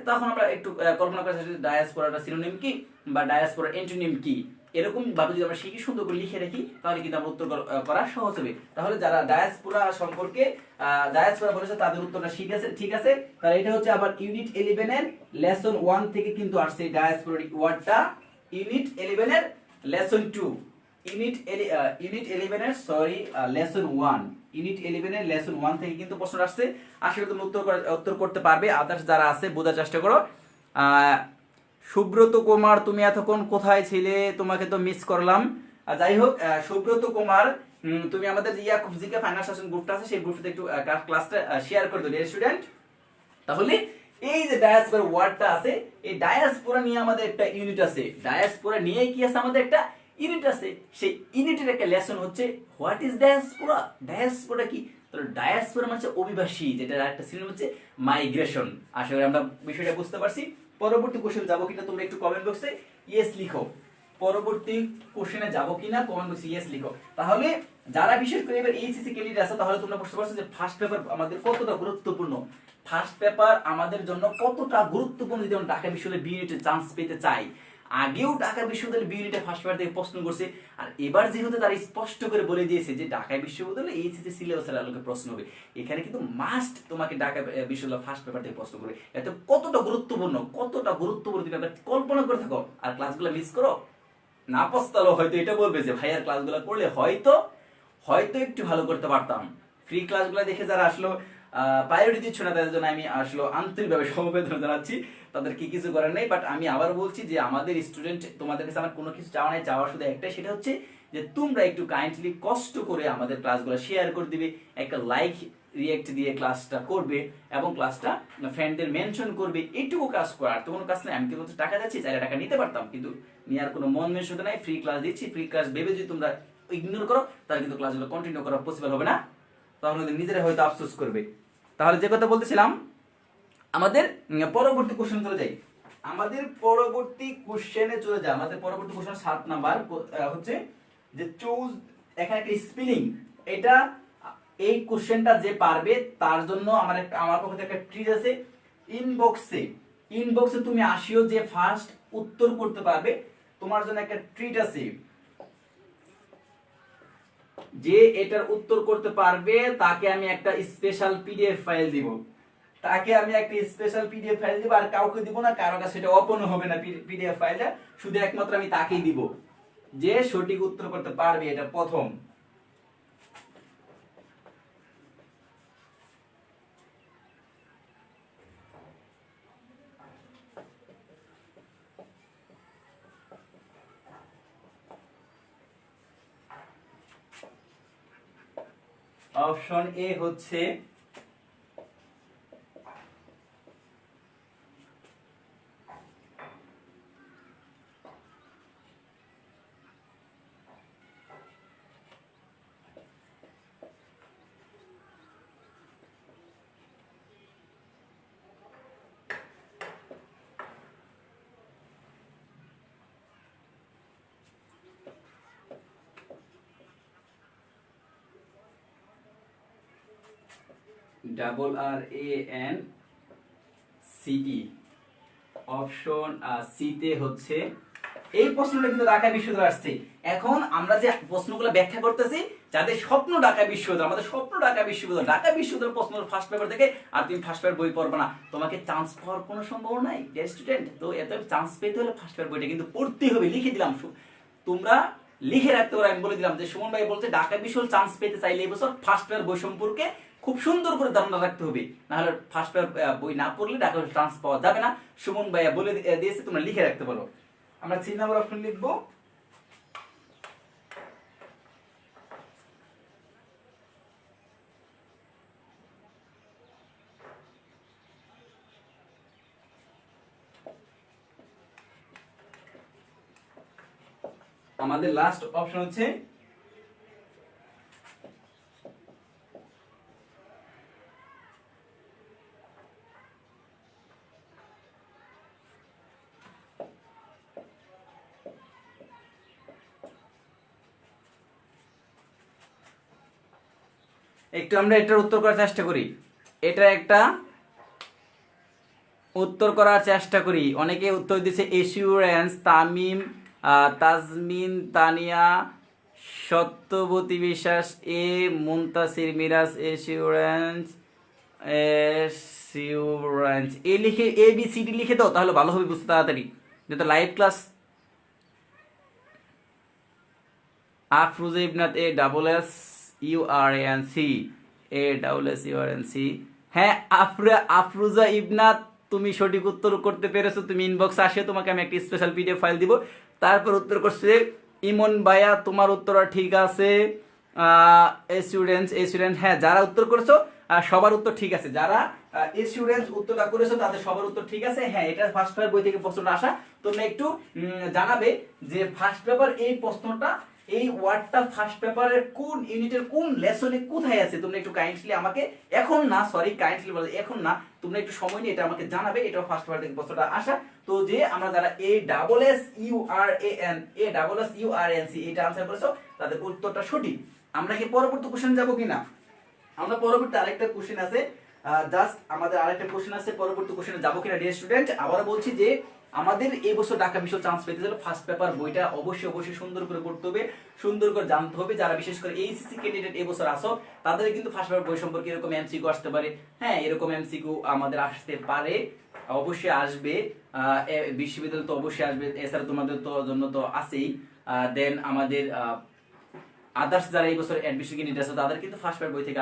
তখন আমরা একটু কল্পনা করে ডায়াসপোরাটা সিনোনিম কি বা ডায়াসপোরা অ্যান্টোনিম কি, এরকম ভাবে যদি আমরা শিখি সুন্দর করে লিখে রাখি তাহলে কিন্তু আমরা উত্তর করা সহজ হবে। তাহলে যারা ডায়াসপোরা সম্পর্কে ডায়াসপোরা বলেছে তাদের উত্তরটা ঠিক আছে। তাহলে এটা হচ্ছে আবার ইউনিট 11 এর লেসন 1 থেকে কিন্তু আসছে ডায়াসপোরা ওয়ার্ডটা, ইউনিট 11 এর লেসন 2, ইউনিট 11 এর লেসন 1, ইউনিট 11 এর লেসন 1 থেকে কিন্তু প্রশ্ন আসছে। আশা করি তুমি উত্তর করতে পারবে। আদার্স যারা আছে বোঝার চেষ্টা করো। সুব্রত কুমার, তুমি এতক্ষণ কোথায় ছিলে? তোমাকে তো মিস করলাম। যাই হোক, সুব্রত কুমার, তুমি আমাদের যে ইয়াকুব জিকে ফাইনাল সেশন গ্রুপটা আছে সেই গ্রুপটাতে একটু ক্লাসটা শেয়ার করে দিও স্টুডেন্ট। তাহলে এই যে ডায়াসপোরা ওয়ার্ডটা আছে, এই ডায়াসপোরা নিয়ে আমাদের একটা ইউনিট আছে, ডায়াসপোরা নিয়ে কি আছে আমাদের একটা ইউনিট আছে, সেই ইউনিটের একটা লেসন হচ্ছে হোয়াট ইজ ডায়াসপোরা। ডায়াসপোরা কি? তাহলে ডায়াসপোরা মানে অভিবাসী, যেটা একটা সিনোনিম হচ্ছে মাইগ্রেশন। আশা করি আমরা বিষয়টা বুঝতে পারছি। পরবর্তী কোশ্চেন যাবো কিনা তোমরা একটু কমেন্ট বক্সে ইয়েস লিখো। পরবর্তী কোশ্চেনে যাবো কিনা কমেন্ট বক্সে ইয়েস লিখো। তাহলে যারা বিশেষ করে এবার এইচএসসি ক্যান্ডিডেট আছে, তাহলে তোমরা বুঝতে পারছো যে ফার্স্ট পেপার আমাদের কতটা গুরুত্বপূর্ণ। ফার্স্ট পেপার আমাদের জন্য কতটা গুরুত্বপূর্ণ যদি আমরা ঢাকা বিশ্ববিদ্যালয়ে বি ইউনিটে চান্স পেতে চাই। আগেও ঢাকা বিশ্ববিদ্যালয়ে বি ইউনিটে ফার্স্ট পেপার থেকে প্রশ্ন করছে, আর এবার যেহেতু তারা স্পষ্ট করে বলে দিয়েছে যে ঢাকা বিশ্ববিদ্যালয়ে এইচএসসি সিলেবাসের আলোকে প্রশ্ন হবে, এখানে কিন্তু মাস্ট তোমাকে ঢাকা বিশ্ববিদ্যালয় ফার্স্ট পেপার থেকে প্রশ্ন করবে। এত কতটা গুরুত্বপূর্ণ তুমি একটা কল্পনা করে থাকো, আর ক্লাসগুলো মিস করো না, পস্তালো হয়তো এটা বলবে যে ভাই আর ক্লাসগুলো করলে হয়তো একটু ভালো করতে পারতাম। ফ্রি ক্লাসগুলো দেখে যারা আসলো প্রায়োরিটি দিচ্ছ না, তাদের জন্য আমি আসলে আন্তরিকভাবে সমবেদনা জানাচ্ছি। তাদের কি কিছু করার নেই, বাট আমি আবার বলছি যে আমাদের স্টুডেন্ট, তোমাদের কাছে আমার কোনো কিছু চাওয়া নেই, চাওয়া শুধু একটাই, সেটা হচ্ছে যে তোমরা একটু কাইন্ডলি কষ্ট করে আমাদের ক্লাসগুলো শেয়ার করে দিবে, একটা লাইক রিয়েক্ট দিয়ে ক্লাসটা করবে, এবং ক্লাসটা ফ্রেন্ডদের মেনশন করবে। এইটুকু কাজ করার তো কোনো কাজ নেই। আমি কিন্তু টাকা যাচ্ছি, চাইলে টাকা নিতে পারতাম, কিন্তু নেওয়ার কোনো মন মেনশন নাই। ফ্রি ক্লাস দিচ্ছি, ফ্রি ক্লাস ভেবে যদি তোমরা ইগনোর করো, তাহলে কিন্তু ক্লাসগুলো কন্টিনিউ করা পসিবল হবে না, তখন নিজেরা হয়তো আফসোস করবে। তাহলে যে কথা বলতেছিলাম, আমাদের পরবর্তী কোশ্চেন চলে যাই। আমাদের পরবর্তী কোশ্চেনে চলে যায়। আমাদের পরবর্তী কোশ্চেন 7 নাম্বার হচ্ছে যে চুজ, এখানে একটা স্পেলিং। এটা এই কোশ্চেনটা যে পারবে তার জন্য আমার পক্ষ থেকে একটা ট্রিট আছে। ইনবক্সে তুমি আসিও, যে ফার্স্ট উত্তর করতে পারবে তোমার জন্য একটা ট্রিট আছে। যে এটার উত্তর করতে পারবে তাকে আমি একটা স্পেশাল পিডিএফ ফাইল দিব, আর কাউকে দিব না, কারো কাছে সেটা ওপেন হবে না পিডিএফ ফাইলটা, শুধু একমাত্র আমি তাকেই দিব যে সঠিক উত্তর করতে পারবে। এটা প্রথম। অপশন এ হচ্ছে RANCE। অপশন সি তে হচ্ছে। এই প্রশ্নটা কিন্তু ঢাকা বিশ্ববিদ্যালয় আসছে। এখন আমরা যে প্রশ্নগুলো ব্যাখ্যা করতেছি, যাদের স্বপ্ন ঢাকা বিশ্ববিদ্যালয়, আমাদের স্বপ্ন ঢাকা বিশ্ববিদ্যালয় প্রশ্ন ফার্স্ট পেপার থেকে, আর তুমি ফার্স্ট পেপার বই পড়বে না, তোমাকে চান্স পাওয়ার কোনো সম্ভাবনা নাই স্টুডেন্ট। তো এত চান্স পেতে হলে ফার্স্ট পেপার বইটা কিন্তু পড়তেই হবে। লিখে দিলাম, তোমরা লিখে রাখতে পারো। আমি বলে দিলাম যে সুমন ভাই বলছে ঢাকা বিশ্ববিদ্যালয় চান্স পেতে চাইলে এই বছর ফার্স্ট পেপার বই সম্পর্কে খুব সুন্দর করে ধারণা রাখতে হবে, না হলে ফার্স্ট পেপার বই না পড়লে ঢাকা চান্স পাওয়া যাবে না। সুমন ভাইয়া বলে দিয়েছে, তোমরা লিখে রাখতে পারো। আমরা 3 নম্বর অপশন লিখবো। আমাদের লাস্ট অপশন হচ্ছে একটু আমরা এটার উত্তর করার চেষ্টা করি। অনেকে উত্তর দিচ্ছে এসিউরেন্স, তামিম, তাজমিন, তানিয়া, সত্যবতী বিশ্বাস, মুনতাসির মিরাজ। এসিউরেন্স লিখে ABCD লিখে দাও, তাহলে ভালো হবে বুঝতে তাড়াতাড়ি, যেটা live class. Afroza Ibnat, ASSURANC। হ্যাঁ, আফরুজা ইবনাত, তুমি সঠিক উত্তর করতে পেরেছো। তুমি ইনবক্সে আসে, তোমাকে আমি একটা স্পেশাল পিডিএফ ফাইল দিব। তারপর উত্তর করছে ইমন ভাইয়া তোমার উত্তর ঠিক আছে। স্টুডেন্ট হ্যাঁ, যারা উত্তর করেছো সবার উত্তর ঠিক আছে। যারা স্টুডেন্টস উত্তরটা করেছো তাদের সবার উত্তর ঠিক আছে। হ্যাঁ, এটা ফার্স্ট পেপার বই থেকে প্রশ্নটা আসা। তোমরা একটু জানাবে যে ফার্স্ট পেপার এই প্রশ্নটা, এই ওয়ার্ডটা ফার্স্ট পেপারের কোন ইউনিটের কোন লেসনে কোথায় আছে। তোমরা একটু কাইন্ডলি আমাকে এখন না, সরি কাইন্ডলি বলে এখন না, তোমরা একটু সময় নিয়ে এটা আমাকে জানাবে। এটা ফার্স্ট পেপার থেকে প্রশ্নটা আসা। তো যে আমরা যারা ASSURAN এটা আনসার করেছো তাদের উত্তরটা সঠিক। আমরা কি পরবর্তী কোশ্চেন যাব কিনা? আমরা পরবর্তী আরেকটা কোশ্চেন আছে, জাস্ট আমাদের আরেকটা কোশ্চেন আছে, পরবর্তী কোশ্চেনে যাব কিনা ডিয়ার স্টুডেন্ট। আবার বলছি যে আমাদের এই বছর ঢাকা বিশ্ব চান্স পেতে গেলে ফার্স্ট পেপার বইটা অবশ্যই সুন্দর করে পড়তে হবে, সুন্দর করে জানতে হবে। যারা বিশেষ করে এইচএসসি ক্যান্ডিডেট এই বছর আসো তাদের কিন্তু ফার্স্ট পেপার বই সম্পর্কে এরকম এমসিকিউ আসতে পারে। হ্যাঁ, এরকম এমসিকিউ আমাদের আসতে পারে, অবশ্যই আসবে। বিশ্ববিদ্যালয় তো অবশ্যই আসবে, এছাড়া তোমাদের তো জন্য তো আছেই। দেন আমাদের আদার্স যারা এই বছর অ্যাডমিশন কিনে নিতেছে তাদের কিন্তু ফার্স্ট পেপার বই থেকে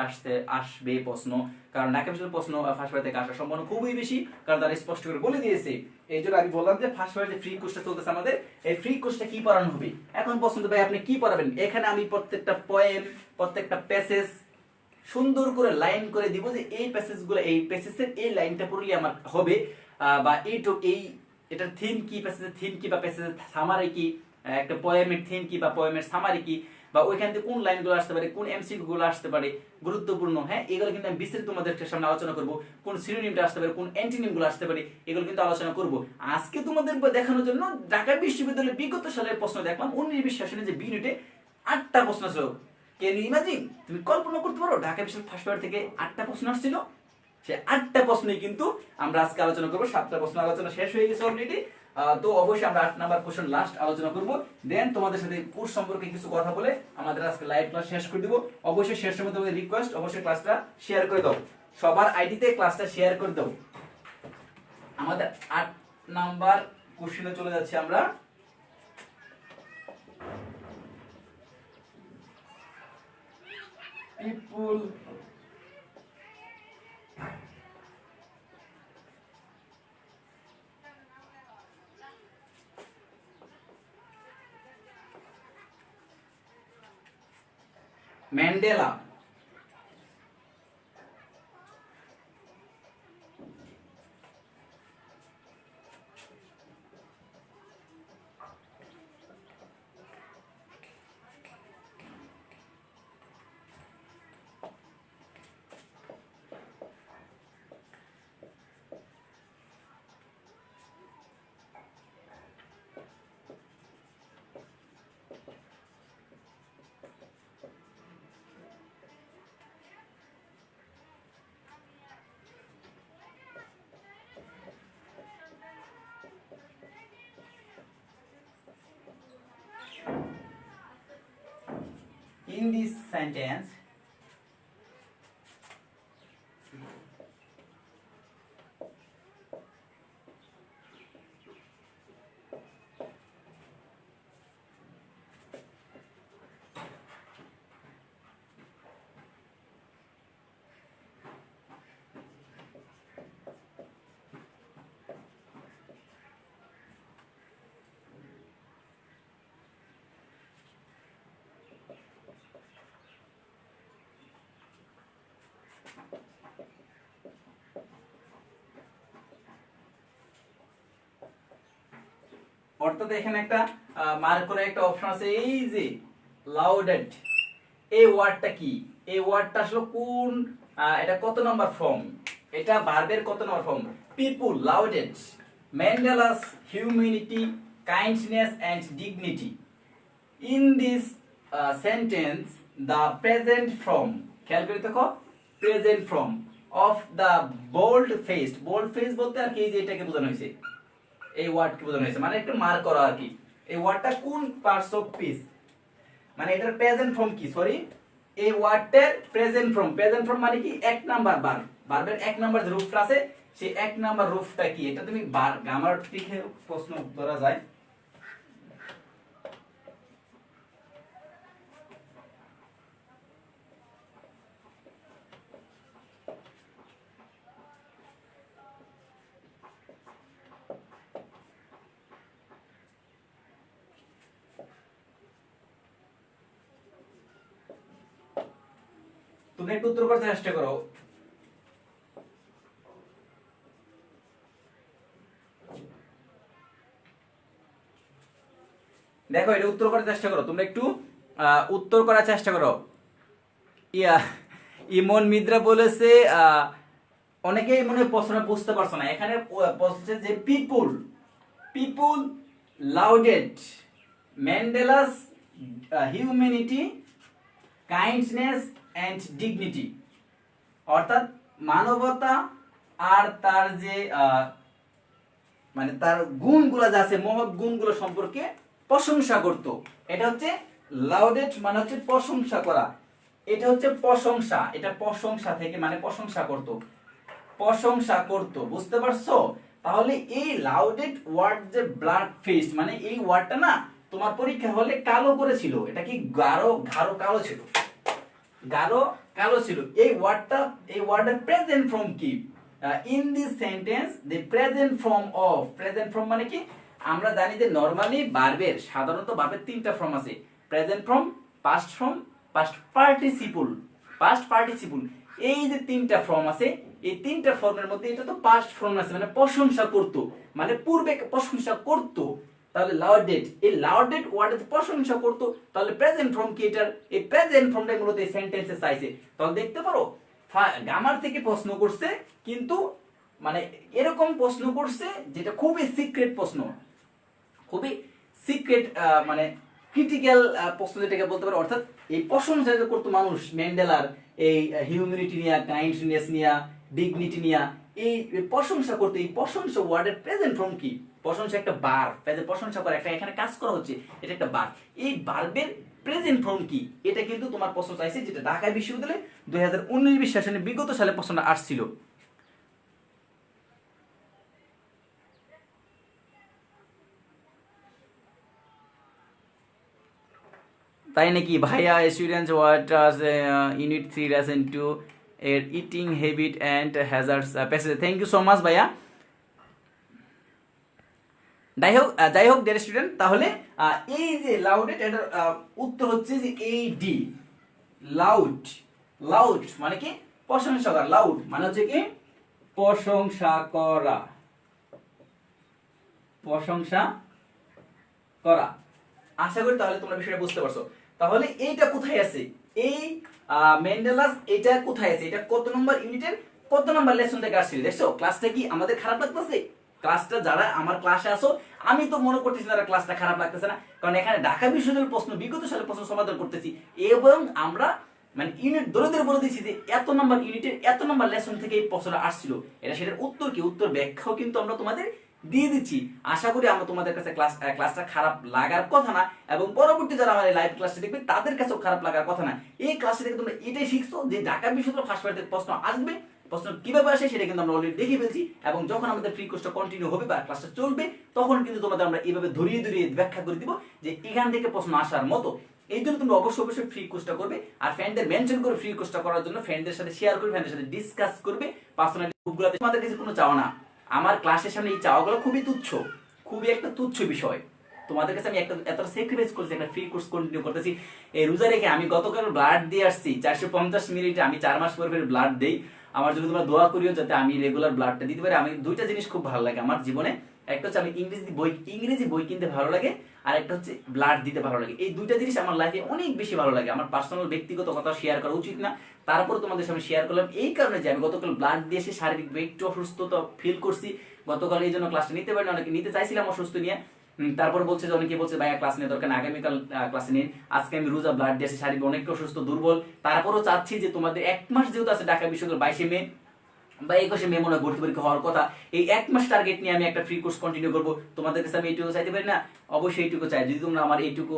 আসবে প্রশ্ন, কারণ ঢাকা বিশ্ববিদ্যালয়ের প্রশ্ন ফার্স্ট পেপার থেকে আসার সম্ভাবনা খুবই বেশি, কারণ তারা স্পষ্ট করে বলে দিয়েছে। এই জন্য আমি বললাম যে ফার্স্ট পেপার যে ফ্রি কোর্সটা চলতেছে আমাদের, এই ফ্রি কোর্সটা কি পড়ানো হবে। এখন প্রশ্ন তো ভাই আপনি কি পড়াবেন, এখানে আমি প্রত্যেকটা পয়েম, প্রত্যেকটা প্যাসেজ সুন্দর করে লাইন করে দিব যে এই প্যাসেজগুলো, এই প্যাসেজের এই লাইনটা পড়লে আমার হবে, বা এটার থিম কি, প্যাসেজের থিম কি, বা প্যাসেজের সামারি কি, একটা পোয়েমের থিম কি বা পোয়েমের সামারি কি, বা ওইখান থেকে কোন লাইনগুলো আসতে পারে, কোন এমসিকিউ গুলো আসতে পারে গুরুত্বপূর্ণ। হ্যাঁ, এগুলো কিন্তু আমি বিস্তারিত তোমাদের সামনে আলোচনা করব। কোন সিনোনিমটা আসতে পারে, কোন অ্যান্টিনিম গুলো আসতে পারে, এগুলো কিন্তু আলোচনা করব আজকে তোমাদের দেখানোর জন্য। ঢাকা বিশ্ববিদ্যালয়ের বিগত সালের প্রশ্ন দেখলাম 19-20 সেশনে যে বি ইউনিটে 8টা প্রশ্ন ছিল। ক্যান ইউ ইমাজিন, তুমি কল্পনা করতে পারো ঢাকা বিশ্ববিদ্যালয় ফার্স্ট পেপার থেকে 8টা প্রশ্ন আসছিল। সে 8টা প্রশ্নই কিন্তু আমরা আজকে আলোচনা করব। 7টা প্রশ্ন আলোচনা শেষ হয়ে গেছে অলরেডি। তো অবশ্যই আমরা 8 নাম্বার কোশ্চেন লাস্ট আলোচনা করব। দেন তোমাদের সাথে কোর্স সম্পর্কে কিছু কথা বলে আমাদের আজকে লাইভ ক্লাস শেষ করে দিব। অবশ্যই শেষ সময় তোমাদের রিকোয়েস্ট, অবশ্যই ক্লাসটা শেয়ার করে দাও, সবার আইডিতে ক্লাসটা শেয়ার করে দাও। আমাদের 8 নাম্বার কোশ্চেনে চলে যাচ্ছি আমরা। People Mandela in this sentence অর্থাৎ এখানে একটা মার্ক করে একটা অপশন আছে, এই যে লাউডেড, এই ওয়ার্ডটা কি, এই ওয়ার্ডটা আসলে কোন, এটা কত নাম্বার ফর্ম, এটা ভার্বের কত number form. People lauded Mandela's humanity kindness and dignity in this sentence the present form, খেয়াল করে দেখো, present form of the bold faced, bold face বলতে আর কি এই যে এটাকে বোঝানো হয়েছে, এই ওয়ার্ড কি বোঝানো হয়েছে, মানে একটু মার্ক করা আর কি। এই ওয়ার্ডটা কোন পার্টস অফ স্পিচ, মানে এটার প্রেজেন্ট ফর্ম কি, সরি এই ওয়ার্ডটার প্রেজেন্ট ফর্ম, প্রেজেন্ট ফর্ম মানে কি এক নাম্বার ভার্ব, ভার্বের এক নাম্বার যে রূপটা আছে সেই এক নাম্বার রূপটা কি, এটা তুমি গ্রামার থেকে প্রশ্ন ধরা যায়। তুমি একটু উত্তর করার চেষ্টা করো। দেখো এটা উত্তর করার চেষ্টা করো, তোমরা একটু উত্তর করার চেষ্টা করো। ইয়া ইমন মিদ্রা বলেছে অনেকেই মনে হয় প্রশ্ন বুঝতে পারছো না। এখানে বলছে যে পিপুল পিপুল লাউডেড Mandela's humanity kindness and dignity, অর্থাৎ মানবতা আর তার যে মানে তার গুণগুলো যা আছে, মহৎ গুণগুলো সম্পর্কে প্রশংসা করত। এটা হচ্ছে লাউডেড মানে হচ্ছে প্রশংসা করা, এটা হচ্ছে প্রশংসা, এটা প্রশংসা থেকে মানে প্রশংসা করত, প্রশংসা করত, বুঝতে পারছো? তাহলে এই লাউডেড ওয়ার্ড যে ব্লাড ফেস্ট মানে এই ওয়ার্ডটা না তোমার পরীক্ষা হলে কালো করেছিল, এটা কি গাঢ় গাঢ় কালো ছিল, গাঢ় কালো ছিল। এই ওয়ার্ডের প্রেজেন্ট ফর্ম কি? In this sentence the present form of, present form মানে কি? আমরা জানি যে নরমালি ভার্বের সাধারণত ভার্বের তিনটা ফর্ম আছে, present form, past form, past participle, past participle. এই যে তিনটা ফর্ম আছে, এই তিনটা ফর্মের মধ্যে এটা তো পাস্ট ফর্ম আছে, মানে প্রশংসা করতো, মানে পূর্বে প্রশংসা করতো। তাহলে লাউডেড, এই লাউডেড ওয়ার্ডে প্রশংসা করতো, তাহলে প্রেজেন্ট ফর্ম কি এটার? এই প্রেজেন্ট ফর্মটা মূলত এই সেন্টেন্সে চাইছে। তাহলে দেখতে পারো গ্রামার থেকে প্রশ্ন করছে, কিন্তু মানে এরকম প্রশ্ন করছে যেটা খুবই সিক্রেট প্রশ্ন, খুবই সিক্রেট মানে ক্রিটিক্যাল প্রশ্ন যেটাকে বলতে পারো। অর্থাৎ এই প্রশংসা যে করতো মানুষ ম্যান্ডেলার এই হিউম্যানিটি নিয়ে, কাইন্ডনেস নিয়ে, ডিগনিটি নিয়ে, এই প্রশংসা করতে, এই প্রশংসা ওয়ার্ডের প্রেজেন্ট ফর্ম কি? প্রশংসা একটা বার, প্রশংসা করে একটা এখানে কাজ করা হচ্ছে, এটা একটা বার। এই বার্বের প্রেজেন্ট ফর্ম কি? এটা কিন্তু তোমার প্রশ্ন চাইছে, যেটা ঢাকা বিশ্ববিদ্যালয়ে 2019-20 সেশনে বিগত সালে প্রশ্নটা আসছিল। তাই নাকি ভাইয়া? Students what's unit 3 lesson 2 এর eating habit and hazards passage. Thank you so much ভাইয়া। যাই হোক ডিয়ার স্টুডেন্ট, তাহলে এই যে লাউডেড এটার উত্তর হচ্ছে যে এই ডি, লাউড। লাউড মানে কি? প্রশংসা করা। লাউড মানে হচ্ছে কি? প্রশংসা করা, প্রশংসা করা। আশা করি তাহলে তোমরা বিষয়টা বুঝতে পারছো। তাহলে এইটা কোথায় আছে? এই ম্যান্ডেলাস এটা কোথায় আছে? এটা কত নম্বর ইউনিটের কত নম্বর লেসন থেকে আসছে? দেখছো ক্লাসটা কি আমাদের খারাপ লাগতেছে? ক্লাসটা যারা আমার ক্লাসে আসো, আমি তো মনে করতেছি না ক্লাসটা খারাপ লাগতেছে না, কারণ এখানে ঢাকা বিশ্ববিদ্যালয়ের প্রশ্ন, বিগত সালের প্রশ্ন সমাধান করতেছি, এবং আমরা মানে ইউনিট ধরে ধরে বলে দিচ্ছি যে এত নম্বর ইউনিটের এত নম্বর লেসন থেকে এই প্রশ্নটা আসছিল। এটা সেটার উত্তর কি? উত্তর ব্যাখ্যাও কিন্তু আমরা তোমাদের দিয়ে দিচ্ছি। আশা করি আমরা তোমাদের কাছে ক্লাসটা খারাপ লাগার কথা না, এবং পরবর্তী যারা আমার লাইভ ক্লাসটা দেখবে তাদের কাছেও খারাপ লাগার কথা না। এই ক্লাসটা থেকে তোমরা এটাই শিখছো যে ঢাকা বিশ্ববিদ্যালয় ফার্স্ট ইয়ার থেকে প্রশ্ন আসবে, প্রশ্ন কিভাবে আসে সেটা কিন্তু আমরা অলরেডি দেখে ফেলছি, এবং যখন আমাদের ফ্রি কোর্সটা কন্টিনিউ হবে বা ক্লাসটা চলবে, তখন কিন্তু তোমাদের আমরা এইভাবে ধরিয়ে ধরিয়ে ব্যাখ্যা করে দিব যে এখান থেকে প্রশ্ন আসার মতো। এই জন্য তুমি অবশ্যই অবশ্যই ফ্রি কোর্সটা করবে, আর ফ্রেন্ডদের মেনশন করে ফ্রি কোর্সটা করার জন্য ফ্রেন্ডদের সাথে শেয়ার করবে, ফ্রেন্ডদের সাথে ডিসকাস করবে পার্সোনালি গ্রুপগুলোতে। তোমাদের কাছে কোনো চাওয়া না, আমার ক্লাসের সামনে এই চাওয়াগুলো খুবই তুচ্ছ, খুবই একটা তুচ্ছ বিষয়। তোমাদের কাছে আমি একটা এত স্যাক্রিফাইস করছি, একটা ফ্রি কোর্স কন্টিনিউ করতেছি। এই রোজা রেখে আমি গতকাল ব্লাড দিয়ে আসছি 450 মিনিটে, আমি 4 মাস পর ফের ব্লাড দেই। আমার জন্য তোমরা দোয়া করিও যাতে আমি রেগুলার ব্লাডটা দিতে পারি। আমি দুইটা জিনিস খুব ভালো লাগে আমার জীবনে, একটা হচ্ছে আমি ইংরেজি বই কিনতে ভালো লাগে, আর একটা হচ্ছে ব্লাড দিতে ভালো লাগে। এই দুইটা জিনিস আমার লাইফে অনেক বেশি ভালো লাগে। আমার পার্সোনাল ব্যক্তিগত কথা শেয়ার করা উচিত না, তারপর তোমাদের সামনে শেয়ার করলাম এই কারণে যে আমি গতকাল ব্লাড দিয়ে এসে শারীরিক একটু অসুস্থতা ফিল করছি গতকাল, এই জন্য ক্লাসটা নিতে পারিনি। অনেকে নিতে চাইছিলাম অসুস্থ নিয়ে, তারপর বলছে যে অনেকে বলছে ভাইয়া ক্লাস নিয়ে দরকার না, আগামীকাল ক্লাসে নিন। আজকে আমি রোজা ব্লাড দিয়েছি, শারীরিক অনেক অসুস্থ দুর্বল, তারপরও চাচ্ছি যে তোমাদের 1 মাস যেহেতু আছে ঢাকা বিশ্ববিদ্যালয় 22 মে বা 21 মে মনে হয় ভর্তি পরীক্ষা হওয়ার কথা, এই 1 মাস টার্গেট নিয়ে আমি একটা ফ্রি কোর্স কন্টিনিউ করবো। তোমাদের কাছে আমি এইটুকু চাইতে পারি না? অবশ্যই এইটুকু চাই। যদি তোমরা আমার এইটুকু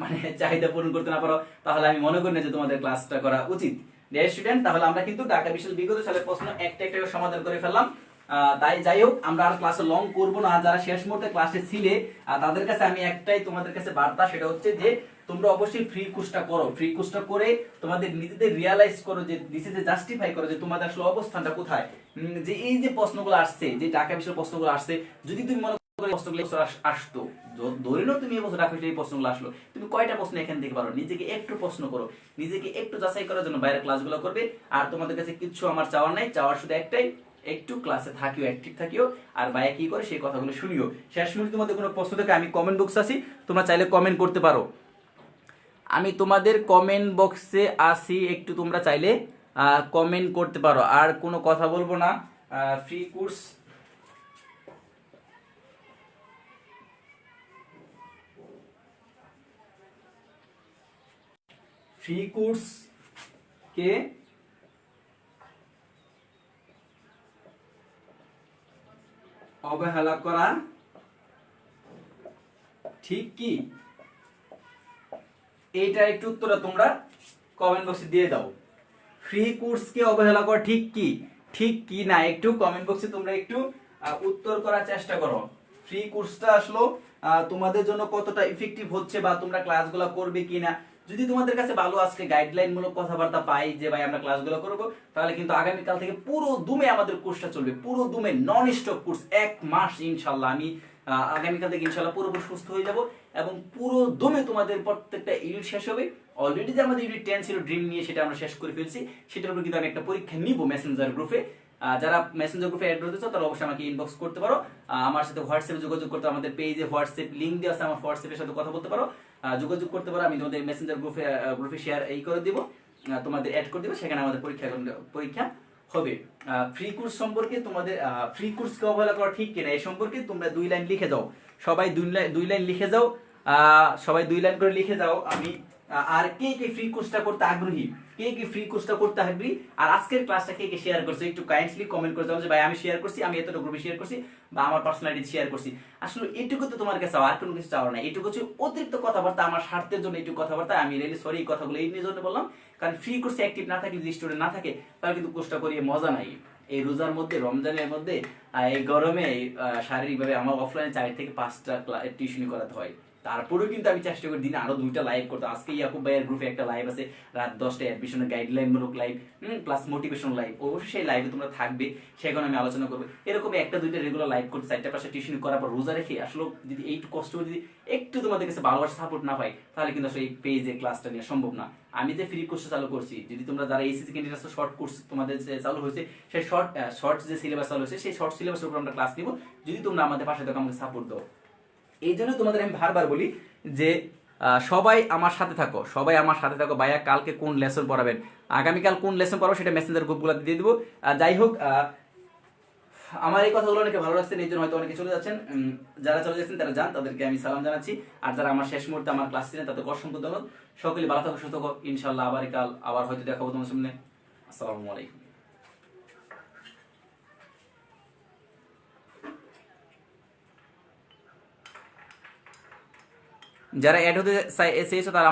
মানে চাহিদা পূরণ করতে না পারো, তাহলে আমি মনে করি না যে তোমাদের ক্লাসটা করা উচিত। ডিয়ার স্টুডেন্ট, তাহলে আমরা কিন্তু ঢাকা বিশ্ববিদ্যালয় বিগত সালের প্রশ্ন একটা একটা সমাধান করে ফেললাম। তাই যাই হোক, আমরা আর ক্লাসে লং করবো না। যারা শেষ মুহূর্তে ক্লাসে ছিলে তাদের কাছে আমি একটাই তোমাদের কাছে বার্তা, সেটা হচ্ছে যে তোমরা অবশ্যই ফ্রি কোর্সটা করো। ফ্রি কোর্সটা করে তোমাদের নিজেদের রিয়ালাইজ করো, যে নিজেদের জাস্টিফাই করো যে তোমাদের আসলে অবস্থানটা কোথায়। যে এই যে প্রশ্নগুলো আসছে, যে ঢাকা বিশ্ববিদ্যালয়ের প্রশ্নগুলো আসছে, যদি তুমি মনে করে প্রশ্নগুলো আসতো, ধরে নাও তুমি এই বছর রাখো এই প্রশ্নগুলো আসলো, তুমি কয়টা প্রশ্ন এখান থেকে পারো? নিজেকে একটু প্রশ্ন করো, নিজেকে একটু যাচাই করার জন্য বাইরের ক্লাসগুলো করবে। আর তোমাদের কাছে কিচ্ছু আমার চাওয়ার নাই, চাওয়ার শুধু একটাই, একটু ক্লাসে থাকিও, অ্যাক্টিভ থাকিও, আর ভাইয়া কি করে সেই কথাগুলো শুনিও। শেষ মুহূর্তে তোমাদের কোনো প্রশ্ন থাকে আমি কমেন্ট বক্সে আছি, তোমরা চাইলে কমেন্ট করতে পারো। আমি তোমাদের কমেন্ট বক্সে আসি, একটু তোমরা চাইলে কমেন্ট করতে পারো। আর কোনো কথা বলবো না। ফ্রি কোর্স কে অবহেলা করা ঠিক কি? এইটা একটু উত্তরটা তোমরা কমেন্ট বক্সে দিয়ে দাও। ফ্রি কোর্সকে অবহেলা করা ঠিক কি, ঠিক কি না, একটু কমেন্ট বক্সে তোমরা একটু উত্তর করার চেষ্টা করো। ফ্রি কোর্সটা আসলো তোমাদের জন্য কতটা ইফেক্টিভ হচ্ছে, বা তোমরা ক্লাসগুলো করবে কিনা। যদি তোমাদের কাছে ভালো আজকে গাইডলাইন মূলক কথাবার্তা পাই যে ভাই আমরা ক্লাসগুলো করব, তাহলে কিন্তু আগামীকাল থেকে পুরো দুমে আমাদের কোর্সটা চলবে, পুরো দুমে নন স্টপ কোর্স 1 মাস ইনশাল্লাহ। আমি আগামীকাল থেকে ইনশাল্লাহ পুরোপুরি সুস্থ হয়ে যাব, এবং পুরো দমে তোমাদের প্রত্যেকটা ইউনিট শেষ হবে। অলরেডি যে আমাদের ইউনিট 10 ছিল ড্রিম নিয়ে, সেটা আমরা শেষ করে ফেলছি। সেটার উপর কিন্তু আমি একটা পরীক্ষা নিব মেসেঞ্জার গ্রুপে। যারা মেসেঞ্জার গ্রুপে অ্যাড করতে চাও তারা অবশ্যই আমাকে ইনবক্স করতে পারো, আমার সাথে হোয়াটসঅ্যাপে যোগাযোগ করতে, আমাদের পেজে হোয়াটসঅ্যাপ লিংক দেওয়া আছে, আমার হোয়াটসঅ্যাপের সাথে কথা বলতে পারো, যোগাযোগ করতে পারো। আমি তোমাদের মেসেঞ্জার গ্রুপে শেয়ার এই করে দিব, তোমাদের অ্যাড করে দিব, সেখানে আমাদের পরীক্ষা হবে। ফ্রি কোর্স সম্পর্কে তোমাদের ফ্রি কোর্সকে অবহেলা করা ঠিক কিনা এই সম্পর্কে তোমরা 2 লাইন লিখে যাও, সবাই 2 লাইন লিখে যাও, সবাই 2 লাইন করে লিখে যাও। আমি আর কে কে ফ্রি কোর্সটা করতে আগ্রহী, কে কে ফ্রি কোর্সটা করতে আগ্রহী, আর আজকের ক্লাসটা কে কে শেয়ার করছে একটু কাইন্ডলি কমেন্ট করে দাও যে ভাই আমি শেয়ার করছি, আমি এতটা গ্রুপে শেয়ার করছি, বা আমার পার্সোনালিটি শেয়ার করছি। আসলে এটুকু তো তোমার কাছে আর কোনো কিছু চাওয়ার নাই, এটুকু হচ্ছে অতিরিক্ত কথাবার্তা, আমার স্বার্থের জন্য এইটুকু কথাবার্তা। আমি রিয়েলি সরি এই কথাগুলো এই জন্য বললাম, কারণ ফ্রি কোর্সে অ্যাক্টিভ না থাকলে, যদি স্টুডেন্ট না থাকে, তাহলে কিন্তু কোর্সটা করিয়ে মজা নাই। এই রোজার মধ্যে, রমজানের মধ্যে, এই গরমে শারীরিকভাবে আমার অফলাইনে 4 থেকে 5টা টিউশনি করাতে হয়। তারপরেও কিন্তু আমি চেষ্টা করি দিনে আরো 2টা লাইভ করতে। আজকে ইয়াকুব ভাইয়ের গ্রুপে একটা লাইভ আছে রাত 10টায়, অ্যাডমিশনের গাইডলাইন মূলক লাইভ, প্লাস মোটিভেশন লাইভ। অবশ্যই সেই লাইভে তোমরা থাকবে, সেখানে আমি আলোচনা করবো। এরকম 1টা 2টা রেগুলার লাইভ করতে 4টা 5টা টিউশনি করার পর রোজা রেখে আসলে যদি এইটু কষ্ট করে যদি একটু তোমাদের কাছে ভালোবাসা সাপোর্ট না পাই, তাহলে কিন্তু আসলে এই পেজে ক্লাসটা নেওয়া সম্ভব না। আমি যে ফ্রি কোর্স চালু করছি, যদি তোমরা যারা এইচএসসি ক্যান্ডিডেট আছো, শর্ট কোর্স তোমাদের যে চালু হয়েছে, সেই শর্ট যে সিলেবাস চালু হয়েছে, সেই শর্ট সিলেবাসের উপর আমরা ক্লাস নিব, যদি তোমরা আমাদের পাশে থাকো, আমাকে সাপোর্ট দাও। এই জন্য তোমাদের আমি বারবার বলি যে সবাই আমার সাথে থাকো, সবাই আমার সাথে থাকো। ভাইয়া কালকে কোন লেসন পড়াবেন, আগামীকাল কোন লেসন পড়াবো, সেটা মেসেঞ্জার গ্রুপগুলোতে দিয়ে দিব। যাই হোক, আমার এই কথাগুলো অনেকে ভালো লাগছে, এই জন্য হয়তো অনেকে চলে যাচ্ছেন। যারা চলে যাচ্ছেন তারা যান, তাদেরকে আমি সালাম জানাচ্ছি। আর যারা আমার শেষ মুহূর্তে আমার ক্লাস ছিলেন, তাদের অসংখ্য ধন্যবাদ। সকলে ভালো থাকো, সুস্থ থাকো, ইনশাল্লাহ আবার কাল আবার হয়তো দেখাবো তোমার সামনে। আসসালামু আলাইকুম। যারা অ্যাড হতে চেয়েছো তারা